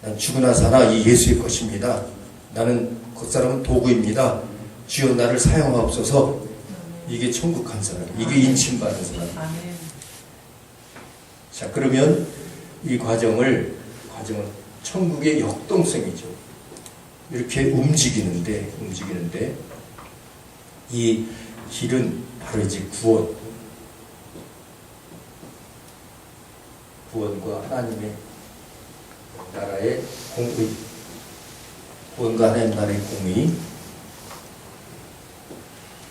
난 죽으나 사나 이 예수의 것입니다. 나는 겉사람은 도구입니다. 주여 나를 사용하옵소서. 이게 천국 간 사람. 이게 인침받은 사람. 자, 그러면 이 과정은 천국의 역동성이죠. 이렇게 움직이는데 이 길은 바로 이제 구원과 하나님의 나라의 공의, 구원과 하나님 나라의 공의.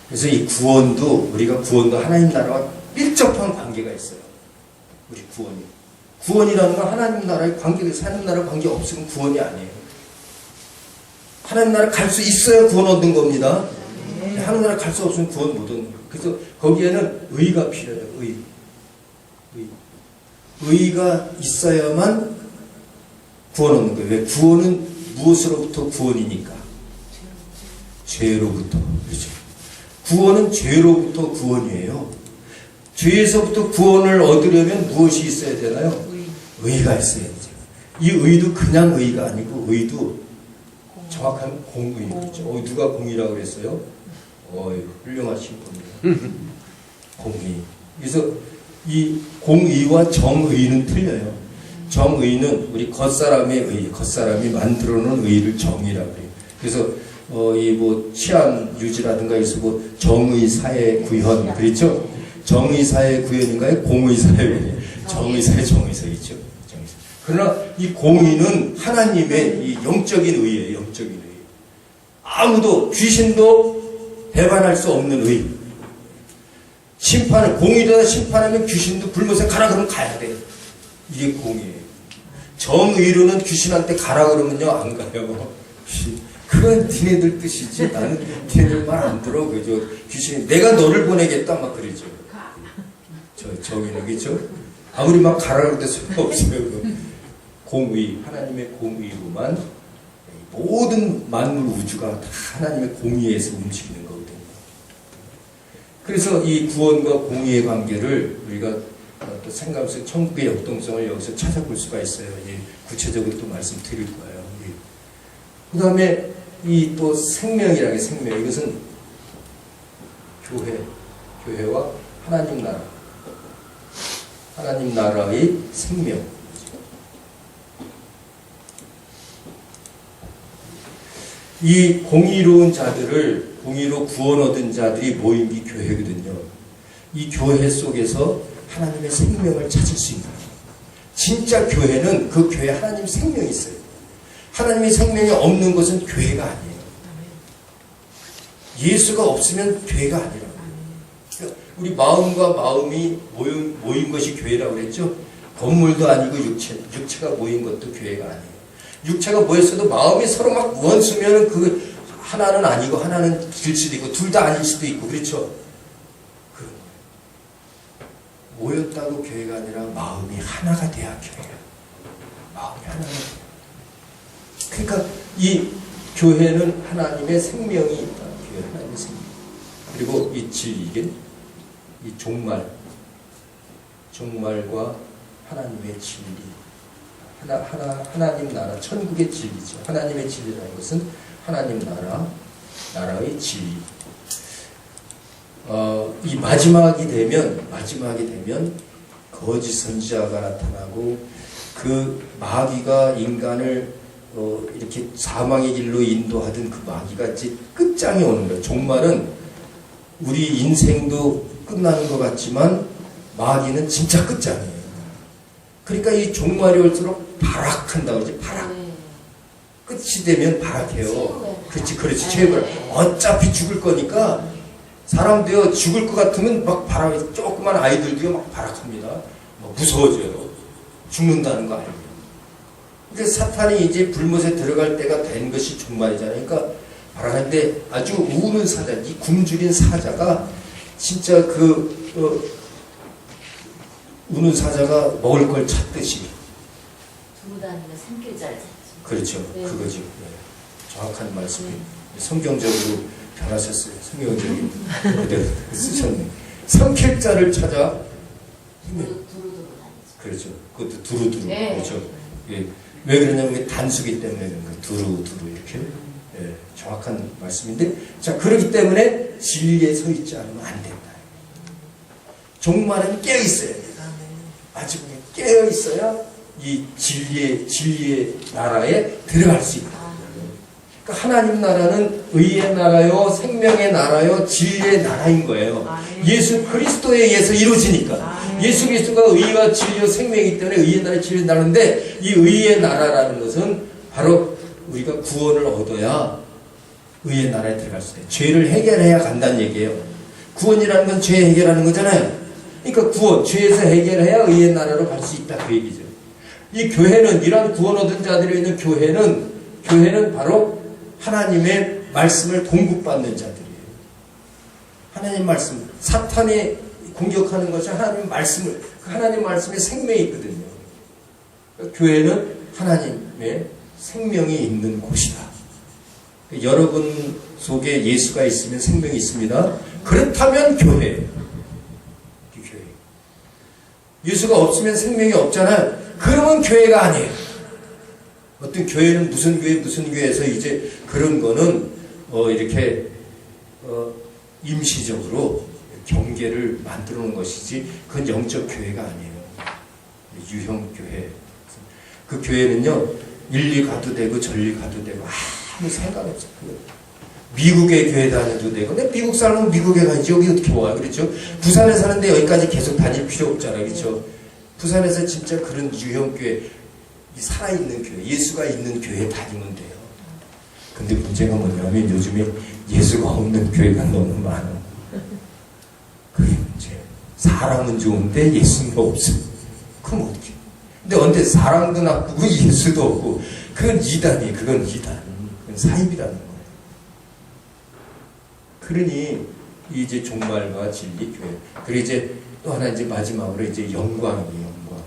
그래서 이 우리가 구원과 하나님 나라와 밀접한 관계가 있어요. 우리 구원이라는 건 하나님 나라의 관계가 있어요. 하나님 나라 관계 없으면 구원이 아니에요. 하나님 나라 갈 수 있어야 구원 얻는 겁니다. 하나님 나라 갈 수 없으면 구원 못 얻는 거예요. 그래서 거기에는 의가 필요해요. 의가 있어야만 구원 얻는 거예요. 왜? 구원은 무엇으로부터 구원이니까? 죄로부터. 그렇죠. 구원은 죄로부터 구원이에요. 죄에서부터 구원을 얻으려면 무엇이 있어야 되나요? 의가 있어야 되죠. 이 의도 그냥 의가 아니고 의도 정확한 공의죠. 누가 공의라고 그랬어요? 훌륭하신 분이에요. 공의. 그래서 이 공의와 정의는 틀려요. 정의는 우리 겉사람의 의, 겉사람이 만들어 놓은 의를 정의라고 해요. 그래서 이 뭐 치안 유지라든가 해서 뭐 정의 사회 구현 그렇죠? 정의 사회 구현인가요? 공의 사회 정의사의 정의사이죠. 정의사. 그러나 이 공의는 하나님의 이 영적인 의예요. 영적인 의. 아무도 귀신도 배반할 수 없는 의. 심판을 공의로다 심판하면 귀신도 불못에 가라 그러면 가야 돼. 이게 공의예요. 정의로는 귀신한테 가라 그러면요 안 가요. 그건 니네들 뜻이지 나는 니네들 말 안 들어. 그죠? 귀신이 내가 너를 보내겠다 막 그러죠. 정의는 그죠? 아무리 막 가라 그래도 소용없어요. 공의, 하나님의 공의로만 모든 만물 우주가 다 하나님의 공의에서 움직이는 거거든요. 그래서 이 구원과 공의의 관계를 우리가 또 생각하면서 천국의 역동성을 여기서 찾아볼 수가 있어요. 구체적으로 또 말씀드릴 거예요. 그 다음에 이 또 생명이라는 게 생명. 이것은 교회와 하나님 나라. 하나님 나라의 생명. 이 공의로운 자들을, 공의로 구원 얻은 자들이 모인 게 교회거든요. 이 교회 속에서 하나님의 생명을 찾을 수 있는 거예요. 진짜 교회는 그 교회에 하나님 생명이 있어요. 하나님의 생명이 없는 것은 교회가 아니에요. 예수가 없으면 교회가 아니라고. 우리 마음과 마음이 모인 것이 교회라고 그랬죠. 건물도 아니고 육체가 모인 것도 교회가 아니에요. 육체가 모였어도 마음이 서로 막 원수면 그 하나는 아니고 하나는 길 수도 있고 둘 다 아닐 수도 있고 그렇죠. 모였다고 교회가 아니라 마음이 하나가 돼야 교회야. 마음이 하나가 돼야. 그러니까 이 교회는 하나님의 생명이 있다. 교회 하나님의 생명. 그리고 이 진리, 이 종말과 하나님의 진리. 하나님 나라, 천국의 진리죠. 하나님의 진리라는 것은 하나님 나라의 진리. 이 마지막이 되면 거짓 선지자가 나타나고 그 마귀가 인간을 이렇게 사망의 길로 인도하던 그 마귀가 이제 끝장이 오는 거예요. 종말은 우리 인생도 끝나는 것 같지만 마귀는 진짜 끝장이에요. 그러니까 이 종말이 올수록 발악한다고 그러지. 발악. 끝이 되면 발악해요. 그렇지. 최고야. 어차피 죽을 거니까 사람도요 죽을 것 같으면 막 발악. 조그만 아이들도요 막 발악합니다. 막 무서워져요. 죽는다는 거 알고. 그러니까 사탄이 이제 불못에 들어갈 때가 된 것이 종말이잖아요. 그러니까 발악하는데 아주 우는 사자, 이 굶주린 사자가 진짜 우는 사자가 먹을 걸 찾듯이. 두고 다니면 산길자를 찾죠. 그렇죠. 네. 그거죠. 네. 정확한 말씀이 성경적으로 변하셨어요. 성경적인 그대로 쓰셨네. 산길자를 찾아. 두루두루 다니죠. 그렇죠. 그것도 두루두루. 네. 그렇죠. 예. 왜 그러냐면 단수기 때문에 그런 거예요. 두루두루 이렇게. 예. 정확한 말씀인데, 자 그렇기 때문에 진리에 서 있지 않으면 안 된다. 종말은 깨어 있어야 돼. 마지막에 깨어 있어야 이 진리의 나라에 들어갈 수 있다. 그러니까 하나님 나라는 의의 나라요, 생명의 나라요, 진리의 나라인 거예요. 예수 그리스도에 의해서 이루어지니까. 예수 그리스도가 의와 진리와 생명이기 때문에 의의 나라, 진리의 나라인데 이 의의 나라라는 것은 바로 우리가 구원을 얻어야 의의 나라에 들어갈 수 있어요. 죄를 해결해야 간다는 얘기예요. 구원이라는 건 죄 해결하는 거잖아요. 그러니까 구원, 죄에서 해결해야 의의 나라로 갈 수 있다 그 얘기죠. 이 교회는, 이러한 구원 얻은 자들이 있는 교회는 바로 하나님의 말씀을 공급받는 자들이에요. 하나님 말씀, 사탄이 공격하는 것이 하나님 말씀에 생명이 있거든요. 그러니까 교회는 하나님의 생명이 있는 곳이다. 여러분 속에 예수가 있으면 생명이 있습니다. 그렇다면 교회예요. 예수가 없으면 생명이 없잖아요. 그러면 교회가 아니에요. 어떤 교회는 무슨 교회에서 이제 그런 거는 이렇게 임시적으로 경계를 만들어 놓은 것이지 그건 영적 교회가 아니에요. 유형 교회. 그 교회는요 일리 가도 되고 전리 가도 되고 아무 상관없어요. 미국의 교회 다녀도 되고, 근데 미국 사람은 미국에 가야지 여기 어떻게 와요, 그렇죠? 부산에 사는데 여기까지 계속 다닐 필요 없잖아요, 그렇죠? 부산에서 진짜 그런 유형교회, 이 살아있는 교회, 예수가 있는 교회에 다니면 돼요. 근데 문제가 뭐냐면 요즘에 예수가 없는 교회가 너무 많아. 그게 문제예요. 사람은 좋은데 예수는 없어. 그럼 어떻게? 근데 언제 사람도 나쁘고 예수도 없고, 그건 이단이에요. 그건 이단. 그건 사입이라는 거예요. 그러니 이제 종말과 진리 교회. 그리고 이제 또 하나 이제 마지막으로 이제 영광이에요. 영광.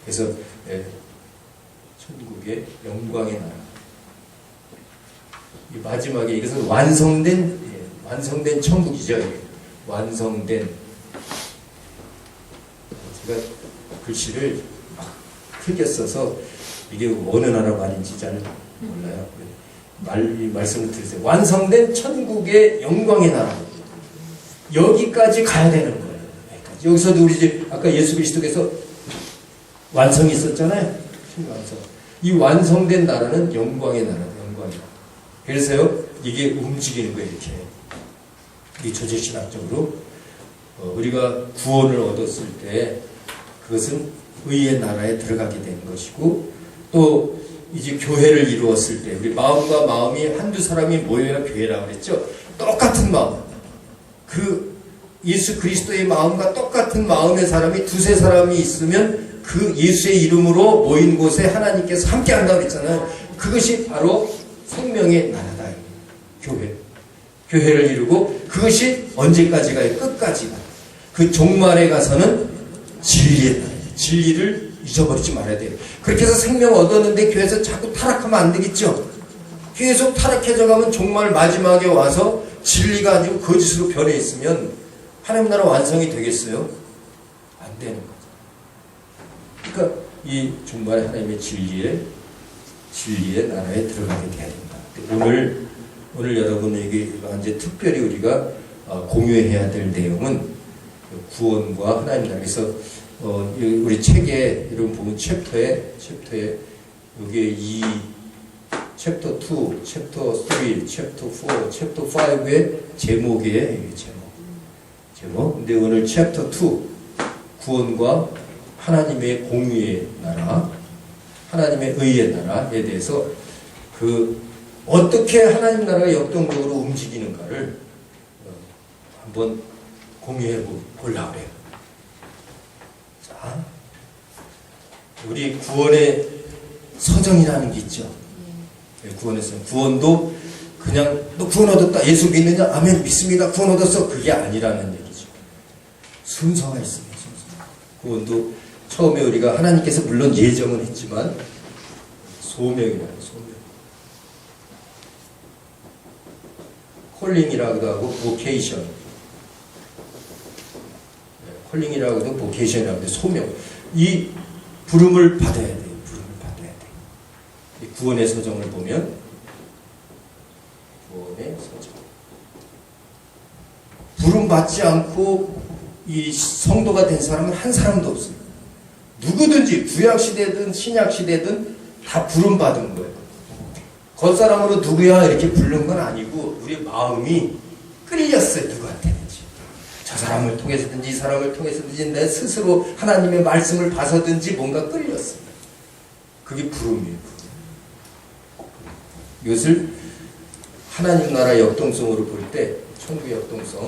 그래서 천국의 영광의 나라. 이 마지막에 이것은 완성된 천국이죠. 완성된. 제가 글씨를 막 크게 써서 이게 어느 나라 말인지 잘 몰라요. 말씀을 드리세요. 완성된 천국의 영광의 나라. 여기까지 가야 되는 거예요. 여기서도 우리 이제 아까 예수 그리스도께서 완성이 있었잖아요. 완성. 이 완성된 나라는 영광의 나라다. 영광이. 그래서요, 이게 움직이는 거예요. 이렇게. 이 조직신학적으로 우리가 구원을 얻었을 때 그것은 의의 나라에 들어가게 되는 것이고, 또 이제 교회를 이루었을 때 우리 마음과 마음이 한두 사람이 모여야 교회라고 그랬죠. 똑같은 마음, 그 예수 그리스도의 마음과 똑같은 마음의 사람이 두세 사람이 있으면 그 예수의 이름으로 모인 곳에 하나님께서 함께 한다고 그랬잖아요. 그것이 바로 생명의 나라다. 교회를 이루고, 그것이 언제까지 가요? 끝까지 가요. 그 종말에 가서는 진리의 나라예요. 진리를 잊어버리지 말아야 돼요. 그렇게 해서 생명 얻었는데 교회에서 자꾸 타락하면 안 되겠죠. 계속 타락해져 가면 종말 마지막에 와서 진리가 아니고 거짓으로 변해 있으면 하나님 나라 완성이 되겠어요? 안 되는 거죠. 그러니까 이 종말에 하나님의 진리의 나라에 들어가게 돼야 된다. 오늘 여러분에게 이제 특별히 우리가 공유해야 될 내용은 구원과 하나님 나라에서 우리 책에 여러분 보면 챕터에 여기에 챕터 2, 챕터 3, 챕터 4, 챕터 5의 제목이에요. 제목. 근데 오늘 챕터 2 구원과 하나님의 공유의 나라, 하나님의 의의 나라에 대해서 어떻게 하나님 나라가 역동적으로 움직이는가를 한번 공유해 보려고 해요. 자, 우리 구원의 서정이라는 게 있죠. 구원의 서정. 구원도 그냥 너 구원 얻었다. 예수 믿느냐? 아멘. 믿습니다. 구원 얻었어. 그게 아니라는 얘기죠. 순서가 있습니다. 순서. 구원도 처음에 우리가 하나님께서 물론 예정은 했지만 소명이라는 소명. 콜링이라고도 하고 보케이션. 콜링이라고도 보케이션이라고 해요. 소명. 이 부름을 받아야 돼요. 부름을 받아야 돼요. 이 구원의 서정을 보면 구원의 서정. 부름 받지 않고 이 성도가 된 사람은 한 사람도 없어요. 누구든지 구약 시대든 신약 시대든 다 부름 받은 거예요. 겉사람으로 누구야 이렇게 부른 건 아니고 우리 마음이 끌렸어요. 누구한테든지. 저 사람을 통해서든지 이 사람을 통해서든지 내 스스로 하나님의 말씀을 봐서든지 뭔가 끌렸어요. 그게 부름이에요. 이것을 하나님 나라 역동성으로 볼 때, 천국의 역동성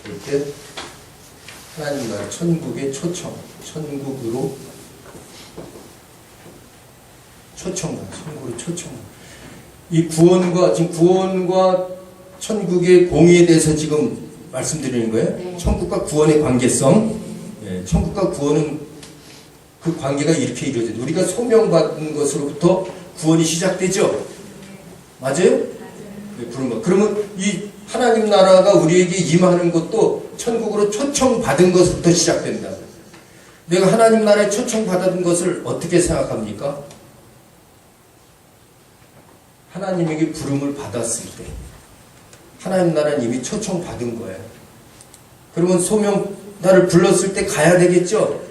볼 때 하나님 나라 천국의 초청, 천국으로 초청만, 천국으로 초청만. 이 구원과 천국의 공의에 대해서 지금 말씀드리는 거예요. 네. 천국과 구원의 관계성. 예, 천국과 구원은 그 관계가 이렇게 이루어져요. 우리가 소명받은 것으로부터 구원이 시작되죠. 맞아요? 네, 그러면 이 하나님 나라가 우리에게 임하는 것도 천국으로 초청받은 것부터 시작된다. 내가 하나님 나라에 초청받은 것을 어떻게 생각합니까? 하나님에게 부름을 받았을 때 하나님 나라는 이미 초청받은 거예요. 그러면 소명 나를 불렀을 때 가야 되겠죠?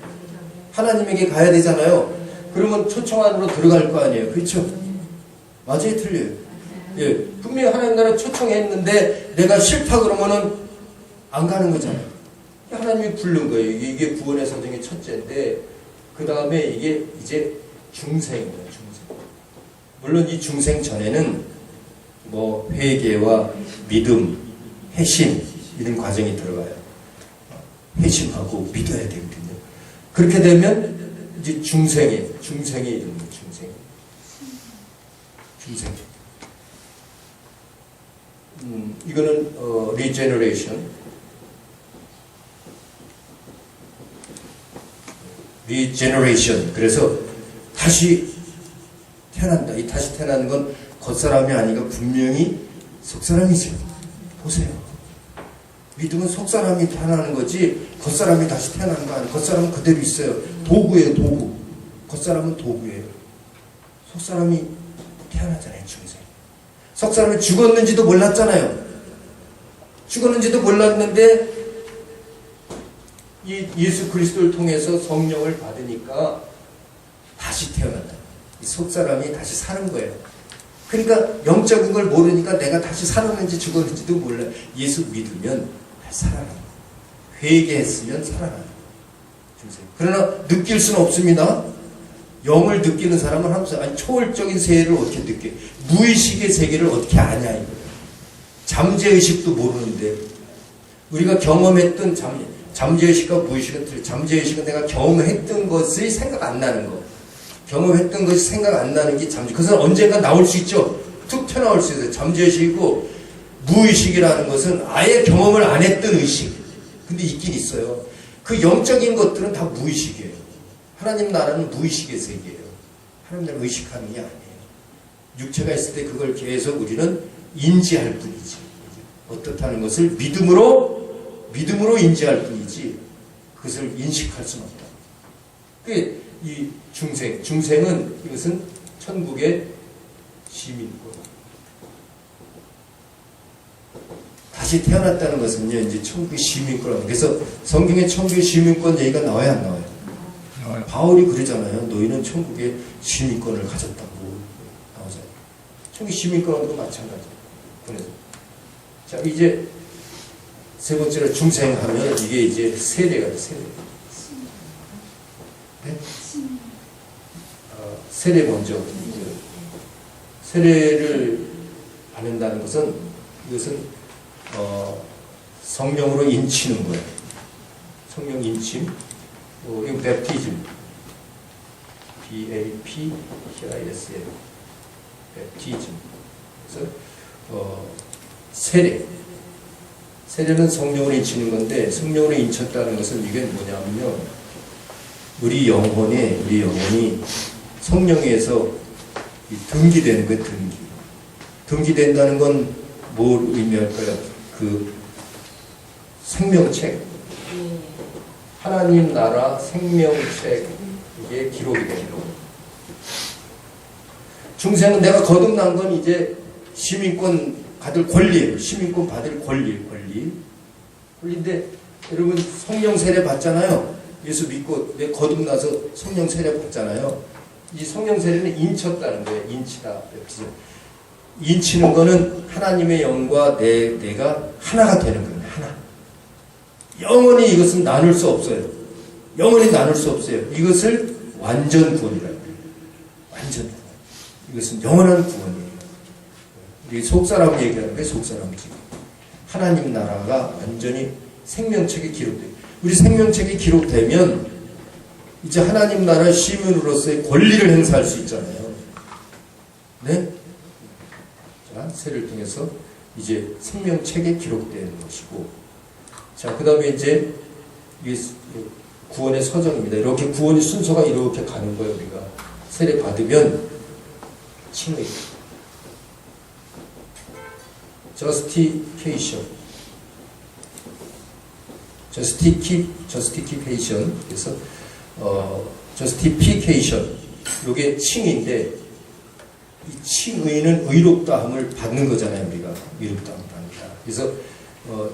하나님에게 가야 되잖아요. 그러면 초청 안으로 들어갈 거 아니에요. 그렇죠? 맞아요? 틀려요? 예, 분명히 하나님 나라 초청했는데 내가 싫다 그러면은 안 가는 거잖아요. 하나님이 부른 거예요. 이게 구원의 사정의 첫째인데 그 다음에 이게 이제 중생이에요. 중생. 물론 이 중생 전에는 뭐 회개와 믿음, 회심 이런 과정이 들어가요. 회심하고 믿어야 되거든요. 그렇게 되면 이제 중생이 이름이에요. 중생. 이거는 regeneration. 그래서 다시 태어난다. 이 다시 태어나는 건 겉사람이 아니라 분명히 속사람이죠. 보세요. 믿음은 속사람이 태어나는 거지 겉사람이 다시 태어나는 거 아니에요. 겉사람은 그대로 있어요. 도구예요, 도구. 겉사람은 도구예요. 속사람이 태어나잖아요, 중생. 속사람이 죽었는지도 몰랐잖아요. 죽었는지도 몰랐는데 이 예수 그리스도를 통해서 성령을 받으니까 다시 태어난다. 이 속사람이 다시 사는 거예요. 그러니까 영적인 걸 모르니까 내가 다시 살았는지 죽었는지도 몰라. 예수 믿으면 다시 살아나요. 회개했으면 살아나요. 그러나 느낄 수는 없습니다. 영을 느끼는 사람은 항상 아니 초월적인 세계를 어떻게 느껴? 무의식의 세계를 어떻게 아냐 이거예요. 잠재의식도 모르는데 우리가 경험했던 잠재의식과 무의식은 틀려. 잠재의식은 내가 경험했던 것이 생각 안 나는 거. 경험했던 것이 생각 안 나는 게 잠재. 그것은 언젠가 나올 수 있죠. 툭 튀어나올 수 있어요. 잠재의식이고 무의식이라는 것은 아예 경험을 안 했던 의식. 근데 있긴 있어요. 그 영적인 것들은 다 무의식이에요. 하나님 나라는 무의식의 세계예요. 하나님 나라 의식하는 게 아니에요. 육체가 있을 때 그걸 계속 우리는 인지할 뿐이지. 어떻다는 것을 믿음으로 인지할 뿐이지 그것을 인식할 수는 없다. 그게 이 중생은 이것은 천국의 시민권. 다시 태어났다는 것은요, 이제 천국의 시민권. 그래서 성경에 천국의 시민권 얘기가 나와요, 안 나와요? 나와요. 바울이 그러잖아요. 너희는 천국의 시민권을 가졌다고 나오잖아요. 천국의 시민권하고도 마찬가지예요. 그래서 자 이제 세 번째로 중생하면 이게 이제 세례가 돼, 세례. 네? 세례 먼저. 세례를 받는다는 것은 이것은 성령으로 인치는 거예요. 성령 인침. 이거 베프티즘. B-A-P-T-I-S-M. 베프티즘. 그래서 세례. 세례는 성령으로 인치는 건데 성령으로 인쳤다는 것은 이게 뭐냐면요. 우리 영혼이 성령에서 등기되는 거예요. 등기된다는 건 뭘 의미할까요? 그 생명책. 하나님 나라 생명책 이게 기록이 되는 거예요. 중생은 내가 거듭난 건 이제 시민권 받을 권리예요. 시민권 받을 권리인데 여러분 성령 세례 받잖아요. 예수 믿고 내 거듭나서 성령 세례 받잖아요. 이 성령 세례는 인쳤다는 거예요. 인치다. 인치는 거는 하나님의 영과 내가 하나가 되는 거예요. 하나. 영원히 이것은 나눌 수 없어요. 영원히 나눌 수 없어요. 이것을 완전 구원이라고 해요. 완전 구원. 이것은 영원한 구원이에요. 우리 속사람 얘기하는 게 속사람이지. 하나님 나라가 완전히 생명책에 기록돼요. 우리 생명책에 기록되면 이제 하나님 나라 시민으로서의 권리를 행사할 수 있잖아요. 네? 자, 세를 통해서 이제 생명책에 기록되는 것이고, 자, 그 다음에 이제 이게 구원의 서정입니다. 이렇게 구원의 순서가 이렇게 가는 거예요. 우리가 세례 받으면 칭의, justification. 그래서 justification. 이게 칭인데 이 칭의는 의롭다함을 받는 거잖아요. 우리가 의롭다함을 받는다. 그래서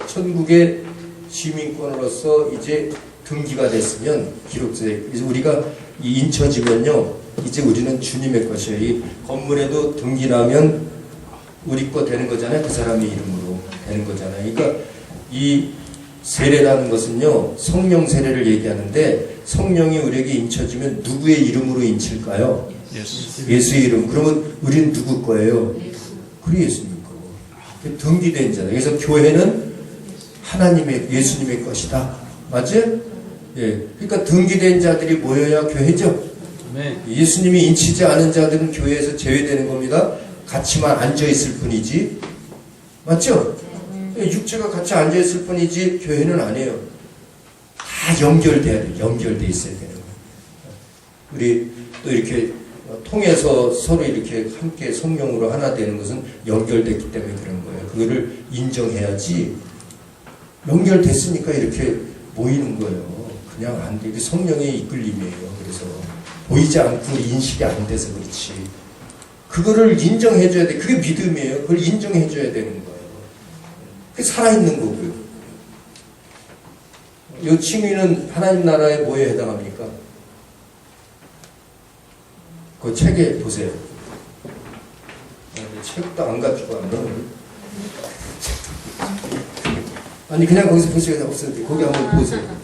천국의 시민권으로서 이제 등기가 됐으면 기록돼. 그래서 우리가 이 인쳐지면요, 이제 우리는 주님의 것이에요. 이 건물에도 등기라면 우리 거 되는 거잖아요. 그 사람의 이름으로 되는 거잖아요. 그러니까 이 세례라는 것은요, 성령 세례를 얘기하는데 성령이 우리에게 인쳐지면 누구의 이름으로 인칠까요? 예수의 이름. 그러면 우리는 누구 거예요? 그리 예수님 거고. 등기된 자다. 그래서 교회는 하나님의, 예수님의 것이다. 맞지? 예. 그러니까 등기된 자들이 모여야 교회죠. 예수님이 인치지 않은 자들은 교회에서 제외되는 겁니다. 같이만 앉아있을 뿐이지. 맞죠? 육체가 같이 앉아있을 뿐이지 교회는 아니에요. 다 연결돼야 돼. 연결돼 있어야 되는 거예요. 우리 또 이렇게 통해서 서로 이렇게 함께 성령으로 하나 되는 것은 연결됐기 때문에 그런 거예요. 그거를 인정해야지. 연결됐으니까 이렇게 모이는 거예요. 그냥 안 돼. 성령의 이끌림이에요. 그래서 보이지 않고 인식이 안 돼서 그렇지. 그거를 인정해줘야 돼. 그게 믿음이에요. 그걸 인정해줘야 되는 거예요. 그게 살아있는 거고요. 이 칭의는 하나님 나라에 뭐에 해당합니까? 그 책에 보세요. 책도 안 가지고 왔네. 아니 그냥 거기서 보시면 없어요. 거기 한번 보세요.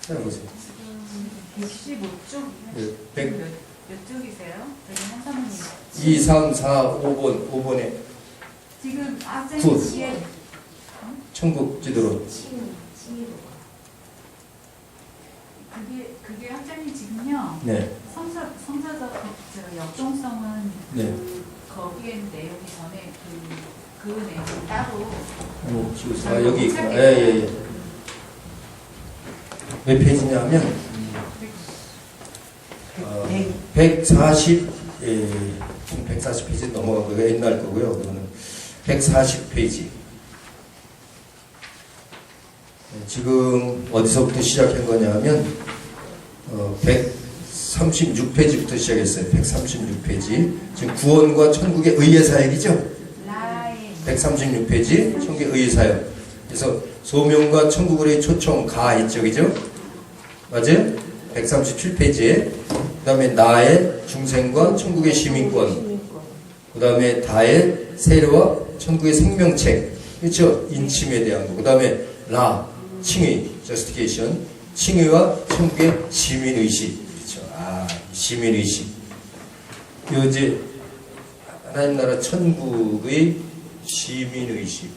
그냥 보세요. 65쪽? 네, 몇 쪽이세요? 저기 한 사모님. 2, 3, 4, 5번에 지금 굿. 학생이 뒤에 천국 지도로. 칭의로. 그게 학장님 지금요. 네. 성사적 역동성은 네. 거기에 내용이 전에 그 내용 따로. 아, 여기 있구나. 예. 몇 페이지냐면 140, 140페이지 넘어간 거가 옛날 거고요. 그거는 140페이지. 지금 어디서부터 시작한 거냐면 136페이지부터 시작했어요. 136페이지. 지금 구원과 천국의 의의 사역이죠. 136페이지 천국의 의의 사역. 그래서 소명과 천국의 초청 가 이쪽이죠. 맞아요? 137페이지에 그 다음에 나의 중생과 천국의 시민권, 그 다음에 다의 세례와 천국의 생명책, 그렇죠? 인침에 대한 거. 그 다음에 라, 칭의, justification, 칭의와 천국의 시민의식. 그렇죠? 아, 시민의식. 이 이제 하나님 나라 천국의 시민의식.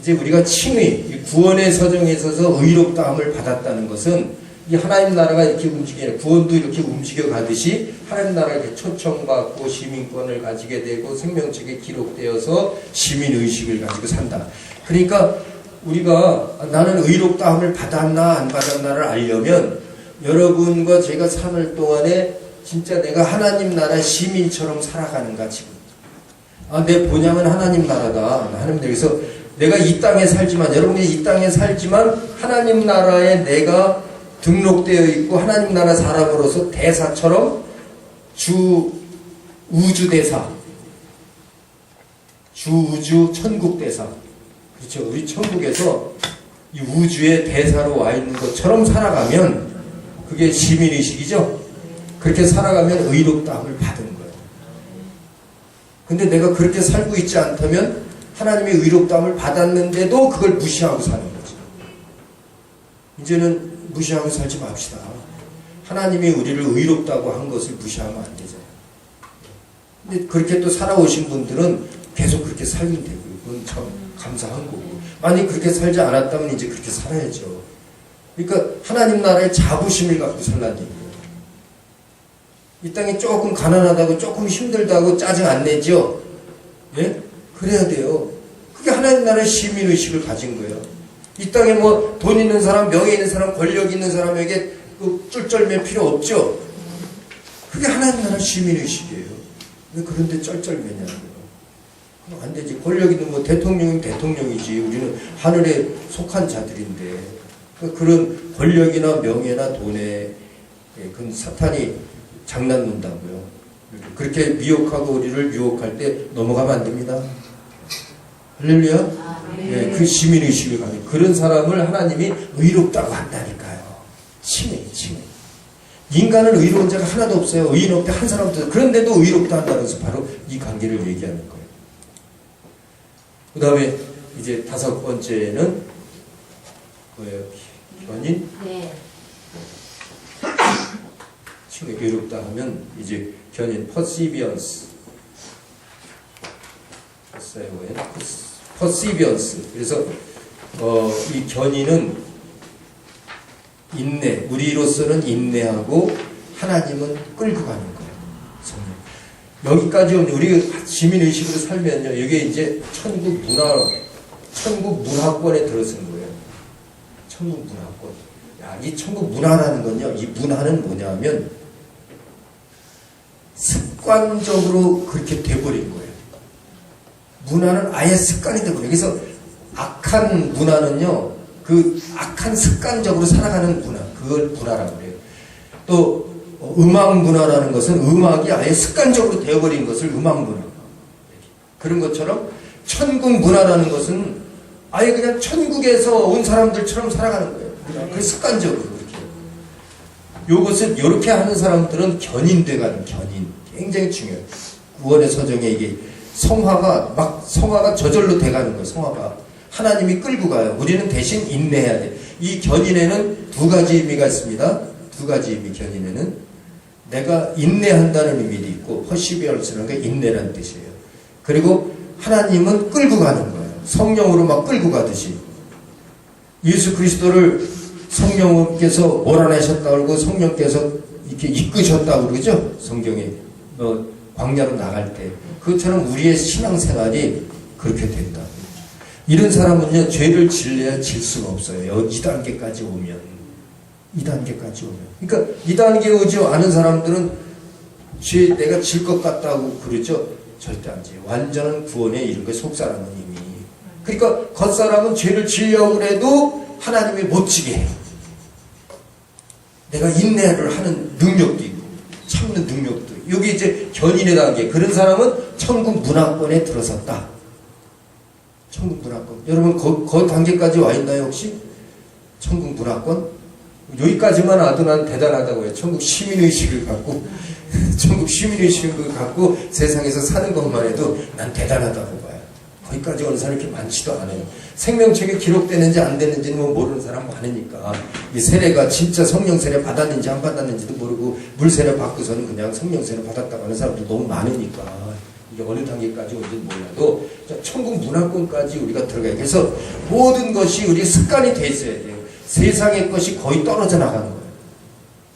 이제 우리가 칭의, 구원의 서정에 있어서 의롭다함을 받았다는 것은 이 하나님 나라가 이렇게 움직이는, 구원도 이렇게 움직여 가듯이 하나님 나라가 이렇게 초청받고 시민권을 가지게 되고 생명책에 기록되어서 시민의식을 가지고 산다. 그러니까 우리가 나는 의롭다함을 받았나 안 받았나를 알려면 여러분과 제가 사는 동안에 진짜 내가 하나님 나라 시민처럼 살아가는가 지금. 아, 내 본향은 하나님 나라다. 하나님 나라에서 내가 이 땅에 살지만, 여러분이 이 땅에 살지만 하나님 나라에 내가 등록되어 있고 하나님 나라 사람으로서 대사처럼 주 우주 대사, 주 우주 천국 대사, 그렇죠? 우리 천국에서 이 우주의 대사로 와 있는 것처럼 살아가면 그게 시민의식이죠. 그렇게 살아가면 의롭다함을 받은 거예요. 근데 내가 그렇게 살고 있지 않다면 하나님의 의롭다함을 받았는데도 그걸 무시하고 사는 거죠. 이제는 무시하고 살지 맙시다. 하나님이 우리를 의롭다고 한 것을 무시하면 안 되잖아요. 근데 그렇게 또 살아오신 분들은 계속 그렇게 살면 되고요. 그건 참 감사한 거고. 만약 그렇게 살지 않았다면 이제 그렇게 살아야죠. 그러니까 하나님 나라의 자부심을 갖고 살라는 얘기예요. 이 땅이 조금 가난하다고 조금 힘들다고 짜증 안 내죠? 예? 그래야 돼요. 그게 하나님 나라의 시민의식을 가진 거예요. 이 땅에 뭐 돈 있는 사람, 명예 있는 사람, 권력 있는 사람에게 그 쩔쩔맬 필요 없죠? 그게 하나님 나라 시민의식이에요. 왜 그런데 쩔쩔매냐는 거예요. 안 되지. 권력 있는 뭐 대통령이면 대통령이지. 우리는 하늘에 속한 자들인데. 그런 권력이나 명예나 돈에 그건 사탄이 장난 논다고요. 그렇게 미혹하고 우리를 유혹할 때 넘어가면 안 됩니다. 할렐루야. 예, 그 시민의식을 가진 그런 사람을 하나님이 의롭다고 한다니까요. 칭해. 인간은 의로운 자가 하나도 없어요. 의인 없대 한 사람도 없어요. 그런데도 의롭다 한다면서 바로 이 관계를 얘기하는 거예요. 그 다음에 이제 다섯 번째는 뭐예요? 견인? 네. 친구 괴롭다 하면 이제 견인 perseverance. perseverance. 그래서 이 견인은 인내, 우리로서는 인내하고 하나님은 끌고 가는 거예요. 성령. 여기까지 오면 우리가 시민의식으로 살면요, 이게 이제 천국 문화권에 들어선 거예요. 천국 문화권. 야, 이 천국 문화라는 건요, 이 문화는 뭐냐면 습관적으로 그렇게 돼버린 거예요. 문화는 아예 습관이 돼버려요. 그래서 악한 문화는요, 그 악한 습관적으로 살아가는 문화, 그걸 문화라고 그래요. 또 음악 문화라는 것은 음악이 아예 습관적으로 되어버린 것을 음악 문화. 그런 것처럼 천국 문화라는 것은 아예 그냥 천국에서 온 사람들처럼 살아가는 거예요. 그 습관적으로 그렇게. 요것을 이렇게 하는 사람들은 견인돼가는 견인. 굉장히 중요해요. 구원의 서정에 이게 성화가 저절로 돼가는 거예요. 성화가. 하나님이 끌고 가요. 우리는 대신 인내해야 돼. 이 견인에는 두 가지 의미가 있습니다. 두 가지 의미, 견인에는. 내가 인내한다는 의미도 있고, perseverance라는 게 인내라는 뜻이에요. 그리고 하나님은 끌고 가는 거예요. 성령으로 막 끌고 가듯이. 예수 그리스도를 성령께서 몰아내셨다고 그러고, 성령께서 이렇게 이끄셨다고 그러죠? 성경에. 광야로 나갈 때. 그것처럼 우리의 신앙생활이 그렇게 된다. 이런 사람은요, 죄를 질래야 질 수가 없어요. 2단계까지 오면. 2단계까지 오면. 그러니까 2단계에 오지 않은 사람들은 죄 내가 질 것 같다고 그러죠? 절대 안 지요. 완전한 구원에 이른 게 속사람은 이미. 그러니까 겉사람은 죄를 지려고 해도 하나님이 못 지게 해요. 내가 인내를 하는 능력도 있고, 참는 능력도 있고. 여기 이제 견인의 단계. 그런 사람은 천국 문화권에 들어섰다. 천국 문화권. 여러분, 그 단계까지 와 있나요, 혹시? 천국 문화권? 여기까지만 와도 난 대단하다고 해요. 천국 시민의식을 갖고, 천국 시민의식을 갖고 세상에서 사는 것만 해도 난 대단하다고 봐요. 거기까지 오는 사람이 이렇게 많지도 않아요. 생명책에 기록되는지 안 되는지는 뭐 모르는 사람 많으니까. 이 세례가 진짜 성령 세례 받았는지 안 받았는지도 모르고, 물 세례 받고서는 그냥 성령 세례 받았다고 하는 사람도 너무 많으니까. 이게 어느 단계까지 온지는 몰라도 천국 문화권까지 우리가 들어가요. 그래서 모든 것이 우리 습관이 돼 있어야 돼요. 세상의 것이 거의 떨어져 나가는 거예요.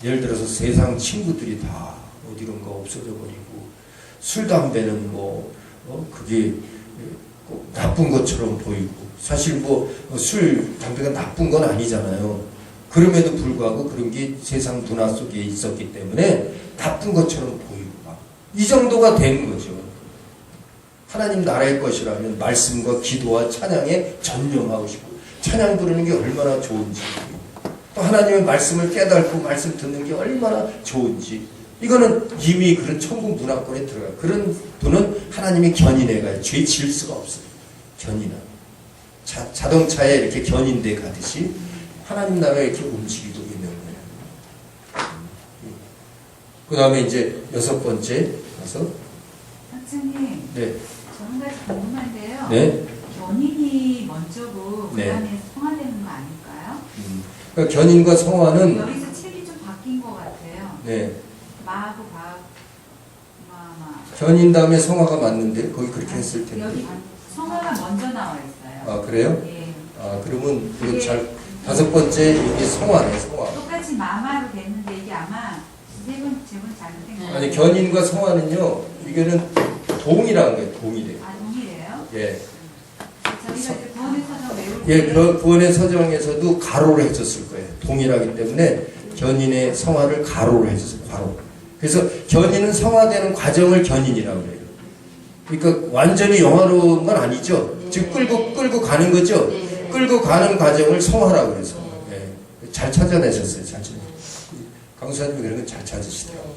예를 들어서 세상 친구들이 다 어디론가 없어져 버리고, 술 담배는 그게 꼭 나쁜 것처럼 보이고, 사실 술 담배가 나쁜 건 아니잖아요. 그럼에도 불구하고 그런 게 세상 문화 속에 있었기 때문에 나쁜 것처럼 보이고 막 이 정도가 되는 거죠. 하나님 나라의 것이라면 말씀과 기도와 찬양에 전념하고 싶고, 찬양 부르는 게 얼마나 좋은지, 또 하나님의 말씀을 깨닫고 말씀 듣는 게 얼마나 좋은지, 이거는 이미 그런 천국 문화권에 들어가요. 그런 분은 하나님이 견인해가요. 죄 지을 수가 없어요. 견인하. 자동차에 이렇게 견인돼 가듯이 하나님 나라에 이렇게 움직이고 있는 거예요. 그 다음에 이제 6번째 가서. 선생님. 네. 저 한 가지 궁금한데요. 네. 견인이 먼저고 그 네. 다음에 성화되는 거 아닐까요? 그러니까 견인과 성화는 여기서 책이 좀 바뀐 것 같아요. 네. 마하고 견인 다음에 성화가 맞는데 거기 그렇게 했을 텐데. 여기 성화가 먼저 나와 있어요. 아 그래요? 예. 아 그러면 이거 잘 5번째 이게 성화네 성화. 똑같이 마마로 됐는데 이게 아마 제본 잘못된 거 아니 견인과 성화는요 이거는 동이라는 거예요. 동이래요. 아 동일해요? 예. 저희가 이제 구원의 서정 외울 예, 때 그 구원의 서정에서도 가로로 해줬을 거예요. 동일하기 때문에 견인의 성화를 가로로 해줬어요. 가로. 그래서 견인은 성화되는 과정을 견인이라고 해요. 그러니까 완전히 영화로운 건 아니죠. 즉 끌고 가는 거죠. 끌고 가는 과정을 성화라고 그래서. 예. 잘 찾아내셨어요. 잘 찾아. 강수사님이 그런 건 잘 찾으시더라고요.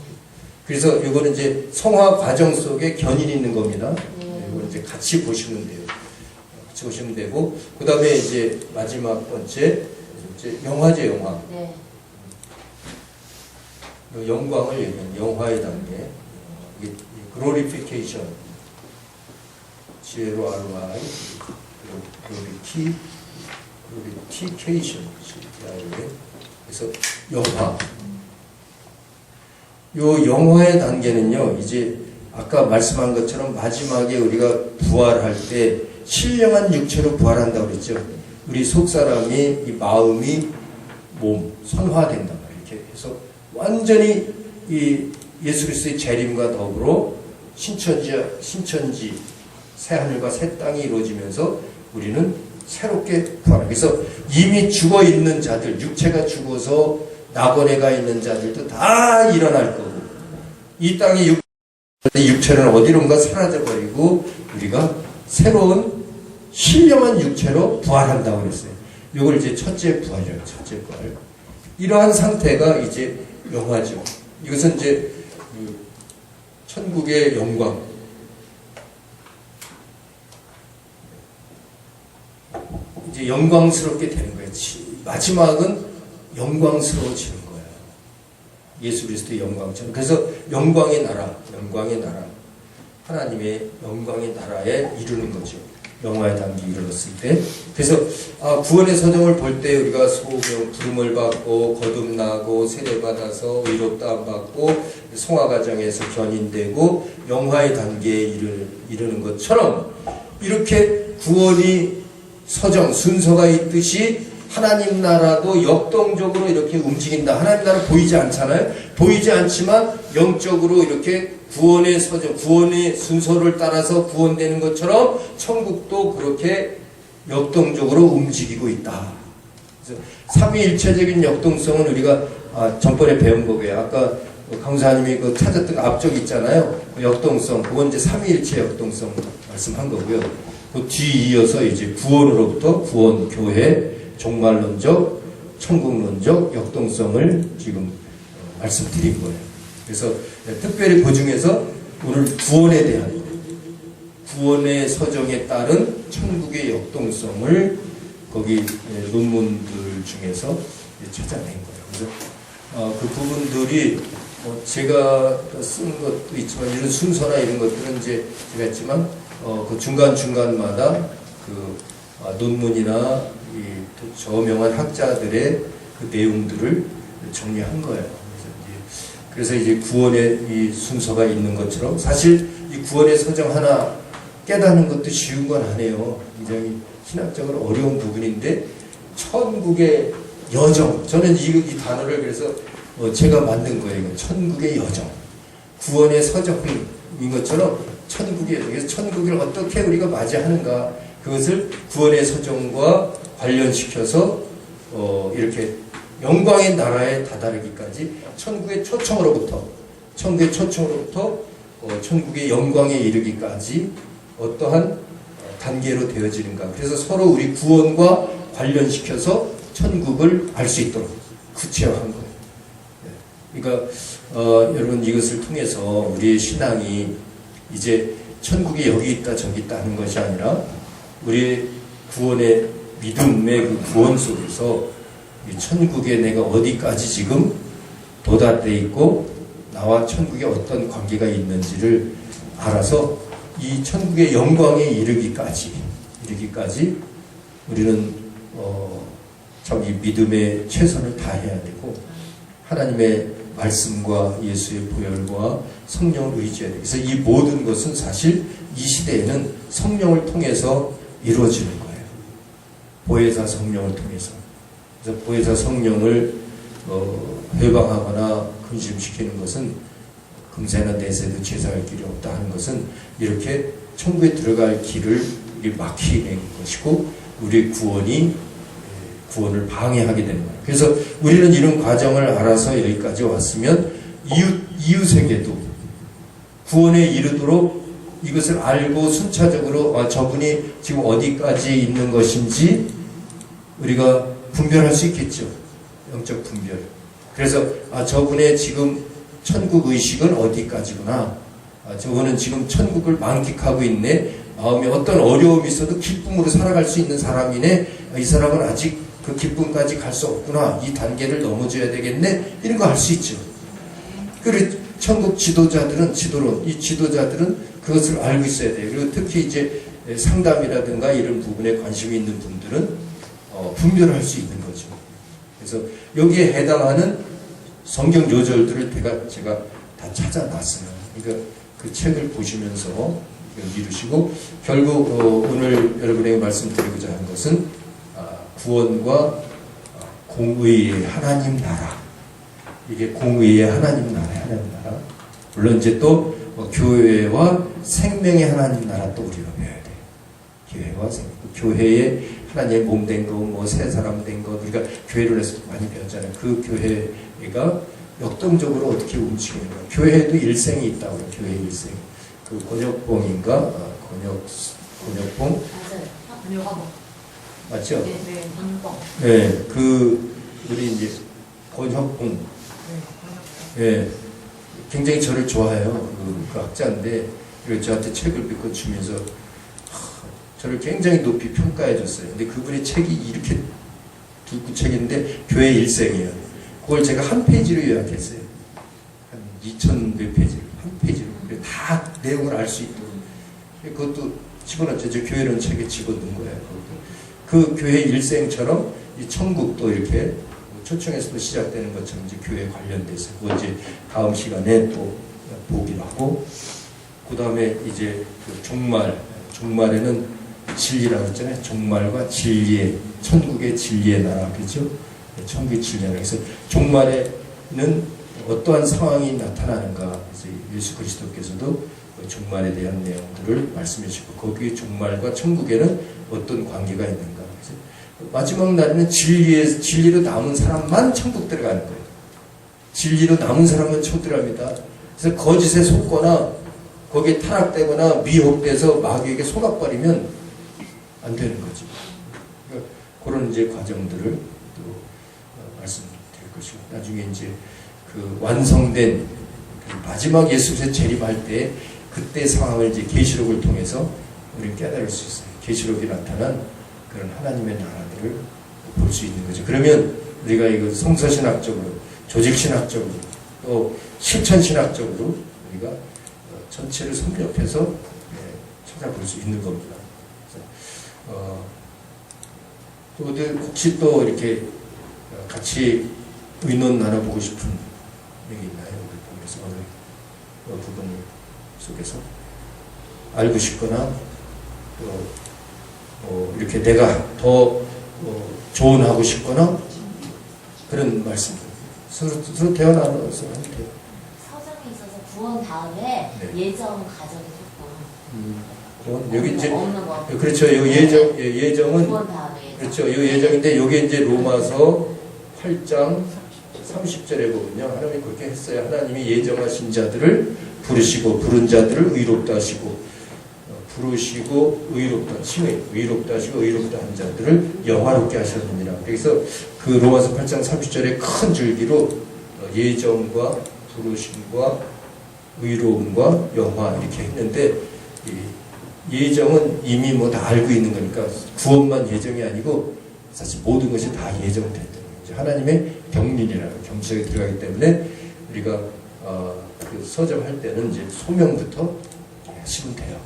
그래서 이거는 이제 성화 과정 속에 견인이 있는 겁니다. 이걸 이제 같이 보시면 돼요. 같이 보시면 되고, 그 다음에 이제 마지막 번째, 이제 영화제 영화. 네. 영광을 얘기하는 영화의 단계. 이게 glorification. GLORI. 글로리티케이션. 그래서 영화. 요 영화의 단계는요, 이제 아까 말씀한 것처럼 마지막에 우리가 부활할 때 신령한 육체로 부활한다고 그랬죠. 우리 속사람이, 이 마음이 몸, 성화된다. 이렇게 해서 완전히 이 예수 그리스도의 재림과 더불어 신천지, 새하늘과 새 땅이 이루어지면서 우리는 새롭게 부활합니다. 그래서 이미 죽어 있는 자들, 육체가 죽어서 낙원에 가 있는 자들도 다 일어날 거고, 이 땅의 육체는 어디론가 사라져버리고 우리가 새로운 신령한 육체로 부활한다고 그랬어요. 이걸 이제 첫째 부활이라고, 첫째 부활. 이러한 상태가 이제 영화죠. 이것은 이제 천국의 영광. 이제 영광스럽게 되는 거예요. 마지막은 영광스러워지는 거예요. 예수 그리스도의 영광처럼. 그래서 영광의 나라, 하나님의 영광의 나라에 이르는 거죠. 영화의 단계에 이르렀을 때. 그래서 구원의 서정을 볼 때 우리가 소명, 부름을 받고 거듭나고 세례받아서 의롭다함 받고 성화과정에서 견인되고 영화의 단계에 이르는 것처럼, 이렇게 구원이 서정, 순서가 있듯이 하나님 나라도 역동적으로 이렇게 움직인다. 하나님 나라 보이지 않잖아요. 보이지 않지만 영적으로 이렇게 구원의 서정, 구원의 순서를 따라서 구원되는 것처럼 천국도 그렇게 역동적으로 움직이고 있다. 그래서 삼위일체적인 역동성은 우리가 전번에 배운 거고요. 아까 강사님이 그 찾았던 앞쪽 있잖아요. 그 역동성, 그건 이제 삼위일체 역동성 말씀한 거고요. 그 뒤 이어서 이제 구원으로부터 구원, 교회, 종말론적, 천국론적 역동성을 지금 말씀드린 거예요. 그래서 특별히 그 중에서 오늘 구원에 대한, 구원의 서정에 따른 천국의 역동성을 거기 논문들 중에서 찾아낸 거예요. 그래서 그 부분들이 제가 쓴 것도 있지만, 이런 순서나 이런 것들은 이제 제가 했지만 그 중간중간마다 그 논문이나 저명한 학자들의 그 내용들을 정리한 거예요. 그래서 이제 구원의 이 순서가 있는 것처럼, 사실 이 구원의 서정 하나 깨닫는 것도 쉬운 건 아니에요. 굉장히 신학적으로 어려운 부분인데, 천국의 여정, 저는 이 단어를 그래서 제가 만든 거예요. 천국의 여정, 구원의 서정인 것처럼 천국의 여정. 그래서 천국을 어떻게 우리가 맞이하는가, 그것을 구원의 서정과 관련시켜서 이렇게 영광의 나라에 다다르기까지 천국의 초청으로부터 천국의 영광에 이르기까지 어떠한 단계로 되어지는가. 그래서 서로 우리 구원과 관련시켜서 천국을 알 수 있도록 구체화한 거예요. 그러니까 여러분, 이것을 통해서 우리의 신앙이 이제 천국이 여기 있다 저기 있다 하는 것이 아니라, 우리의 구원의 믿음의 그 구원 속에서 이 천국에 내가 어디까지 지금 도달돼 있고 나와 천국에 어떤 관계가 있는지를 알아서 이 천국의 영광에 이르기까지 우리는 참 이 믿음의 최선을 다해야 되고, 하나님의 말씀과 예수의 보혈과 성령을 의지해야 돼요. 그래서 이 모든 것은 사실 이 시대에는 성령을 통해서 이루어지는 거예요. 보혜사 성령을 통해서. 그래서 보혜사 성령을 회방하거나 근심시키는 것은 금세나 내세도 제사할 길이 없다 하는 것은, 이렇게 천국에 들어갈 길을 막히는 것이고 우리의 구원을 방해하게 되는 거예요. 그래서 우리는 이런 과정을 알아서 여기까지 왔으면 이웃에게도 구원에 이르도록 이것을 알고 순차적으로 저분이 지금 어디까지 있는 것인지 우리가 분별할 수 있겠죠. 영적 분별. 그래서 저분의 지금 천국 의식은 어디까지구나. 저분은 지금 천국을 만끽하고 있네. 마음에 어떤 어려움이 있어도 기쁨으로 살아갈 수 있는 사람이네. 이 사람은 아직 그 기쁨까지 갈 수 없구나. 이 단계를 넘어져야 되겠네. 이런 거 알 수 있죠. 그리고 천국 지도자들은 이 지도자들은 그것을 알고 있어야 돼요. 그리고 특히 이제 상담이라든가 이런 부분에 관심이 있는 분들은 분별할 수 있는 거죠. 그래서 여기에 해당하는 성경 요절들을 제가 다 찾아놨어요. 그러니까 그 책을 보시면서 미루시고 결국 오늘 여러분에게 말씀드리고자 하는 것은 구원과 공의의 하나님 나라, 이게 공의의 하나님 나라. 물론 이제 또 교회와 생명의 하나님 나라 또 우리가 배워야 돼요. 교회와 생명, 교회에 하나님의 몸 된 거, 뭐 새 사람 된 거, 우리가 교회를 해서 많이 배웠잖아요. 그 교회가 역동적으로 어떻게 움직이는가. 교회에도 일생이 있다고요. 교회 일생. 그 권혁봉인가? 권혁봉? 맞아요. 화봉. 맞죠? 네, 네, 문봉. 네, 우리 이제 권혁봉. 예, 굉장히 저를 좋아해요. 그 학자인데, 그리고 저한테 책을 몇 권 주면서, 저를 굉장히 높이 평가해 줬어요. 근데 그분의 책이 이렇게 두 책인데, 교회 일생이에요. 그걸 제가 한 페이지로 요약했어요. 한 2,000 몇 페이지로, 한 페이지로. 다 내용을 알 수 있도록. 그것도 집어넣었죠. 저 교회론 책에 집어넣은 거예요. 그 교회 일생처럼 이 천국도 이렇게 초청에서도 시작되는 것처럼 이제 교회 관련돼서 그 이제 다음 시간에 또 보기로 하고, 그 다음에 이제 그 종말에는 진리라고 했잖아요. 종말과 진리의, 천국의 진리의 나라, 그죠? 천국의 진리의 나라. 그래서 종말에는 어떠한 상황이 나타나는가. 그래서 예수 그리스도께서도 그 종말에 대한 내용들을 말씀해 주시고, 거기에 종말과 천국에는 어떤 관계가 있는가. 그래서 마지막 날에는 진리로 남은 사람만 천국 들어가는 거예요. 진리로 남은 사람은 천국 들어갑니다. 그래서 거짓에 속거나 거기에 타락되거나 미혹돼서 마귀에게 속아버리면 안 되는 거죠. 그러니까 그런 이제 과정들을 또 말씀드릴 것이고, 나중에 이제 그 완성된 그 마지막 예수께서 재림할 때 그때 상황을 이제 계시록을 통해서 우리는 깨달을 수 있어요. 계시록이 나타난 그런 하나님의 나라들을 볼 수 있는 거죠. 그러면 우리가 이거 성서신학적으로, 조직신학적으로, 또 실천신학적으로 우리가 전체를 섭렵해서 찾아볼 수 있는 겁니다. 또 혹시 또 이렇게 같이 의논 나눠보고 싶은 얘기 있나요? 우리 보면서 어느 부분 속에서 알고 싶거나 또 이렇게 내가 더 조언하고 싶거나 그런 말씀들 서로 대화 나눠서 하면 돼요. 서점에 있어서 구원 다음에 네. 예정 가정이 조금 여기 이제 없는 거. 그렇죠. 이 예정은 구원 다음에 그렇죠. 이 예정인데 이게 이제 로마서 8장 30절에 보면요. 하나님이 그렇게 했어요. 하나님이 예정하신 자들을 부르시고 부른 자들을 의롭다 하시고 부르시고 의롭다 칭의 의롭다 하시고 의롭다 한 자들을 영화롭게 하셨느니라. 그래서 그 로마서 8장 30절에 큰 줄기로 예정과 부르심과 의로움과 영화 이렇게 했는데, 예정은 이미 뭐 다 알고 있는 거니까 구원만 예정이 아니고 사실 모든 것이 다 예정됐다는 거죠. 하나님의 경륜이라는 경지에 들어가기 때문에 우리가 그 서점할 때는 이제 소명부터 하시면 돼요.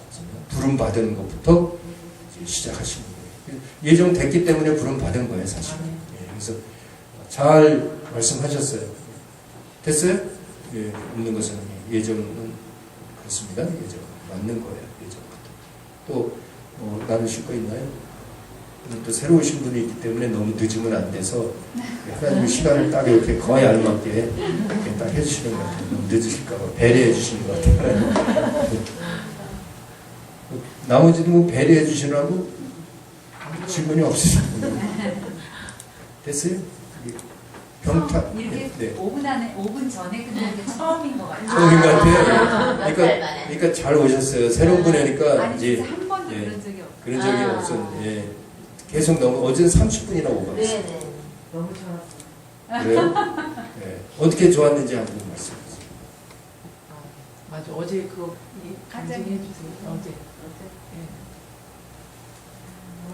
부름 받은 것부터 이제 시작하시는 거예요. 예정됐기 때문에 부름 받은 거예요, 사실. 그래서 잘 말씀하셨어요. 됐어요? 예, 없는 것은 예정은 그렇습니다. 예정 맞는 거예요. 예정부터. 또 나누실 거 있나요? 또 새로 오신 분이 있기 때문에 너무 늦으면 안 돼서 하나님의 시간을 딱 이렇게 거의 알맞게 이렇게 딱 해주시는 것 같아요. 너무 늦으실까 봐 배려해 주시는 것 같아요. 나머지도 뭐 배려해 주시라고 질문이 없으신 분이에요. 됐어요? 병탁. 이렇게 네. 5분 전에 끝난 게 처음인 것 같아요. 처음인 것 같아요. 그러니까 잘 오셨어요. 새로운 분이니까 아니 이제 진짜 한 번도 그런 적이 없어요. 그런 적이 없었는데 예. 계속 너무 어제는 30분이나 오고 갔어요. 네네. 너무 좋았어요. 그래요? 네. 어떻게 좋았는지 한번 말씀해주세요. 맞아. 어제 그 간증해 주세요. 어제.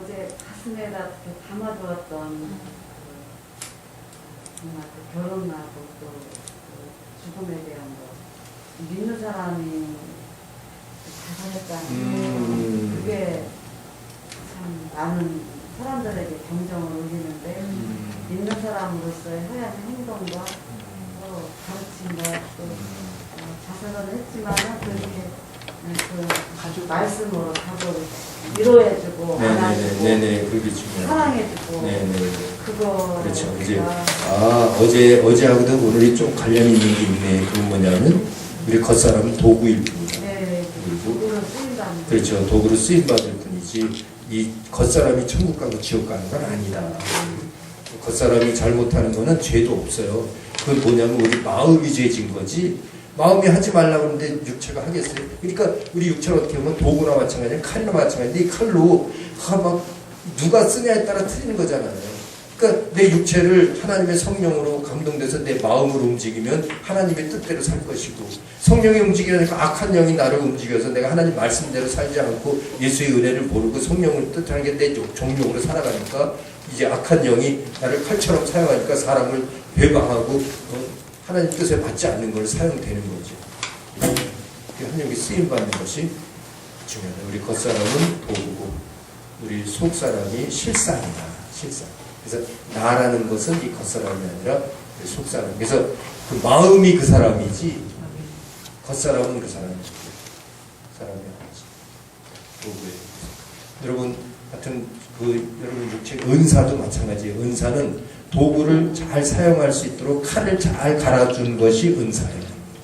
어제 가슴에다 이렇게 담아두었던 정말 그 결혼하고 또 그 죽음에 대한 거 믿는 사람이 자살했다는 거 그게 많은 사람들에게 경정을 울리는데 믿는 사람으로서의 하얀 행동과 또 가르침과 또 자세는 했지만 그렇게 그 말씀으로 다들 위로해주고 안아주고 네네, 그게 중요해요. 사랑해주고 네네. 그거 그렇죠. 이제 어제하고도 오늘이 좀 관련 있는 게 있네. 그건 뭐냐면 우리 겉사람은 도구일 뿐이다. 네, 도구를 쓰인다는 거. 그렇죠. 도구로 쓰임 받을 뿐이지 이 겉사람이 천국 가고 지옥 가는 건 아니다. 겉사람이 잘못하는 거는 죄도 없어요. 그건 뭐냐면 우리 마음이 죄진 거지. 마음이 하지 말라고 하는데 육체가 하겠어요. 그러니까 우리 육체는 어떻게 보면 도구나 마찬가지야. 칼이나 마찬가지인데 이 칼로 막 누가 쓰냐에 따라 틀리는 거잖아요. 그러니까 내 육체를 하나님의 성령으로 감동돼서 내 마음으로 움직이면 하나님의 뜻대로 살 것이고, 성령이 움직이니까 악한 영이 나를 움직여서 내가 하나님 말씀대로 살지 않고 예수의 은혜를 모르고 성령을 뜻하는 게 내 종용으로 살아가니까 이제 악한 영이 나를 칼처럼 사용하니까 사람을 배방하고 하나님 뜻에 맞지 않는 걸 사용되는 거죠. 하나님께 쓰임받는 것이 중요하다. 우리 겉사람은 도구고 우리 속사람이 실상이다. 실상. 그래서 나라는 것은 이 겉사람이 아니라 속사람. 그래서 그 마음이 그 사람이지 겉사람은 그 사람이지. 사람이 아니지. 도구예요. 여러분 같은 여러분 육체 은사도 마찬가지예요. 은사는 도구를 잘 사용할 수 있도록 칼을 잘 갈아준 것이 은사예요.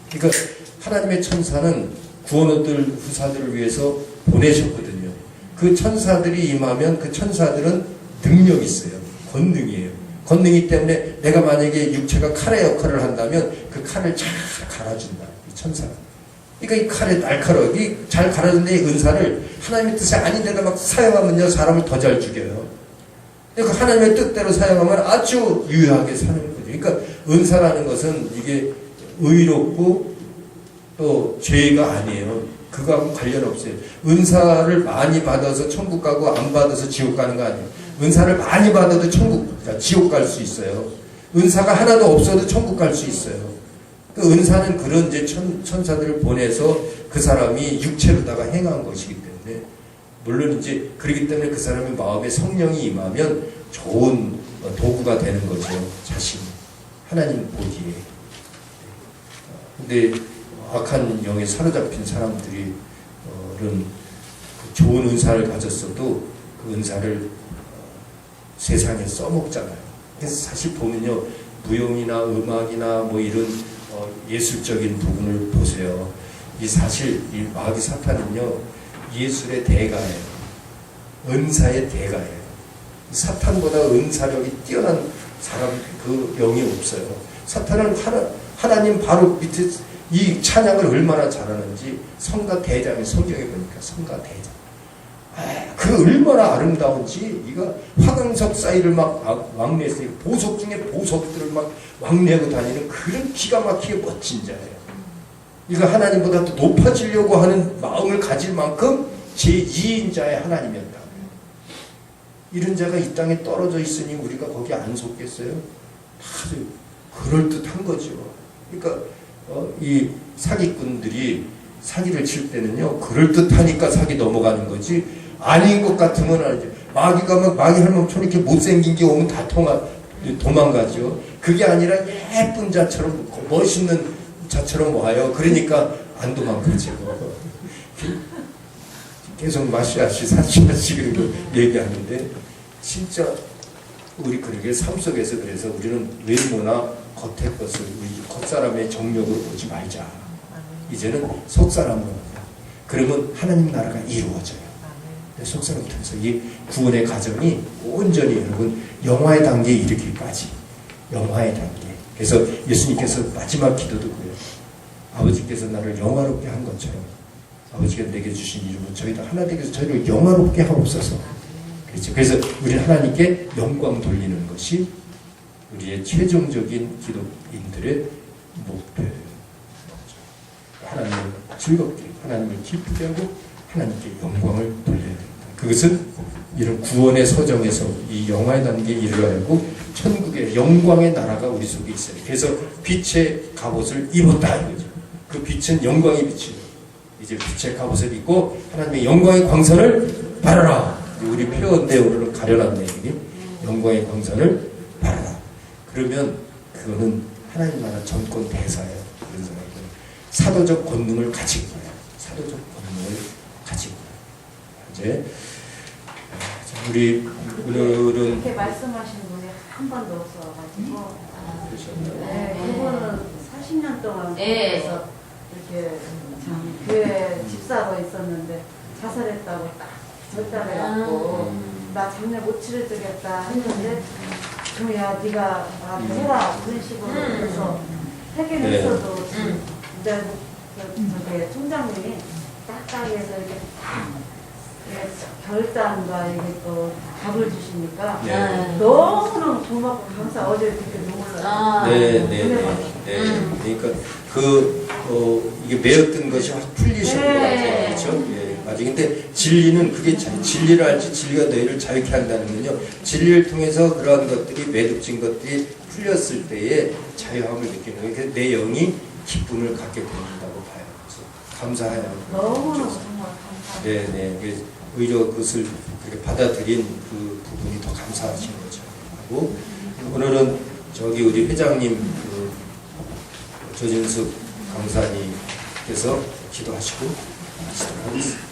그러니까 하나님의 천사는 구원얻을 후사들을 위해서 보내셨거든요. 그 천사들이 임하면 그 천사들은 능력이 있어요. 권능이에요. 권능이 때문에 내가 만약에 육체가 칼의 역할을 한다면 그 칼을 잘 갈아준다. 이 천사가. 그러니까 이 칼에 날카롭게 잘 갈아준 데 은사를 하나님의 뜻이 아닌데다 막 사용하면요 사람을 더 잘 죽여요. 그러니까 하나님의 뜻대로 사용하면 아주 유효하게 사는 거죠. 그러니까 은사라는 것은 이게 의롭고 또 죄가 아니에요. 그거하고 관련 없어요. 은사를 많이 받아서 천국 가고 안 받아서 지옥 가는 거 아니에요. 은사를 많이 받아도 지옥 갈 수 있어요. 은사가 하나도 없어도 천국 갈 수 있어요. 그 은사는 그런 이제 천사들을 보내서 그 사람이 육체로다가 행한 것이기 때문에, 물론 이제 그렇기 때문에 그 사람의 마음에 성령이 임하면 좋은 도구가 되는 거죠. 자신 하나님 보기에. 근데 악한 영에 사로잡힌 사람들이 좋은 은사를 가졌어도 그 은사를 세상에 써먹잖아요. 그래서 사실 보면요, 무용이나 음악이나 뭐 이런 예술적인 부분을 보세요. 이 사실 이 마귀 사탄은요, 예술의 대가예요. 은사의 대가예요. 사탄보다 은사력이 뛰어난 사람 그 영이 없어요. 사탄은 하나님 바로 밑에 이 찬양을 얼마나 잘하는지 성가 대장이 성경에 보니까 성가 대장. 그 얼마나 아름다운지 이거 화강석 사이를 막 왕래해서 보석 중에 보석들을 막 왕래하고 다니는 그런 기가 막히게 멋진 자예요. 이거 하나님보다 더 높아지려고 하는 마음을 가질 만큼 제2인자의 하나님이었다. 이런 자가 이 땅에 떨어져 있으니 우리가 거기 안 속겠어요? 아주 그럴듯한 거죠. 그러니까 이 사기꾼들이 사기를 칠 때는요, 그럴듯하니까 사기 넘어가는 거지, 아닌 것 같으면 알죠. 마귀가 막 마귀 할멈처럼 이렇게 못생긴 게 오면 다 도망가죠. 그게 아니라 예쁜 자처럼 멋있는 자처럼 와요. 그러니까 안 도망가죠. 계속 마시아시 사시아시 그리고 얘기하는데, 진짜 우리 그러게 삶 속에서 그래서 우리는 외모나 겉의 것을 우리 겉사람의 정력으로 보지 말자. 이제는 속사람으로 본다. 그러면 하나님 나라가 이루어져요. 속사람 통해서 이 구원의 과정이 온전히 여러분 영화의 단계에 이르기까지, 영화의 단계. 그래서 예수님께서 마지막 기도도 그래요. 아버지께서 나를 영화롭게 한 것처럼 아버지가 내게 주신 이름으로 저희도 하나 되게 해서 저희를 영화롭게 하옵소서. 그렇죠. 그래서 우리는 하나님께 영광 돌리는 것이 우리의 최종적인 기독인들의 목표예요. 하나님을 즐겁게, 하나님을 기쁘게 하고 하나님께 영광을 돌려야 됩니다. 그것은 이런 구원의 서정에서 이 영화의 단계에 이르러가고 천국의 영광의 나라가 우리 속에 있어요. 그래서 빛의 갑옷을 입었다 이거죠. 그 빛은 영광의 빛이에요. 이제 빛의 갑옷을 입고 하나님의 영광의 광선을 바라라. 우리 표현대 오늘은 가려놨네 여기. 영광의 광선을 바라라. 그러면 그거는 하나님 나라 전권 대사예요. 그런 사람은 사도적 권능을 가진 거예요. 사도적 권능을 가진 거예요. 이제 우리 오늘은 이렇게 말씀하시는 분이 한 번도 없어가지고 그러셨나요? 네, 그분은 40년 동안 네. 그래서 이렇게 참 교회 집사로 있었는데 자살했다고 딱 절단해갖고 나 장례 못 치러주겠다 했는데 그야 네가 나한테 해라 그런 식으로 해서 하긴 네. 했어도 이제 저기 총장님이 딱딱해서 이렇게 딱 이렇게 결단과 이게 또 답을 주시니까 네. 너무너무 고맙고 감사. 어제 그렇게 눈물 나요. 네. 그러니까 이게 매였던 것이 확 풀리신 것 같아요. 그렇죠? 예, 맞아요. 근데 진리는 그게 진리를 알지 진리가 너희를 자유케 한다는 건요. 진리를 통해서 그러한 것들이 매듭진 것들이 풀렸을 때에 자유함을 느끼는 거예요. 그래서 내 영이 기쁨을 갖게 된다고 봐요. 그래서 감사해요. 너무너무 정말 감사. 네. 그래서 오히려 그것을 그렇게 받아들인 그 부분이 더 감사하신 거죠. 하고 오늘은 저기 우리 회장님 그 조진숙 강사님께서 기도하시고 마치도록 하겠습니다.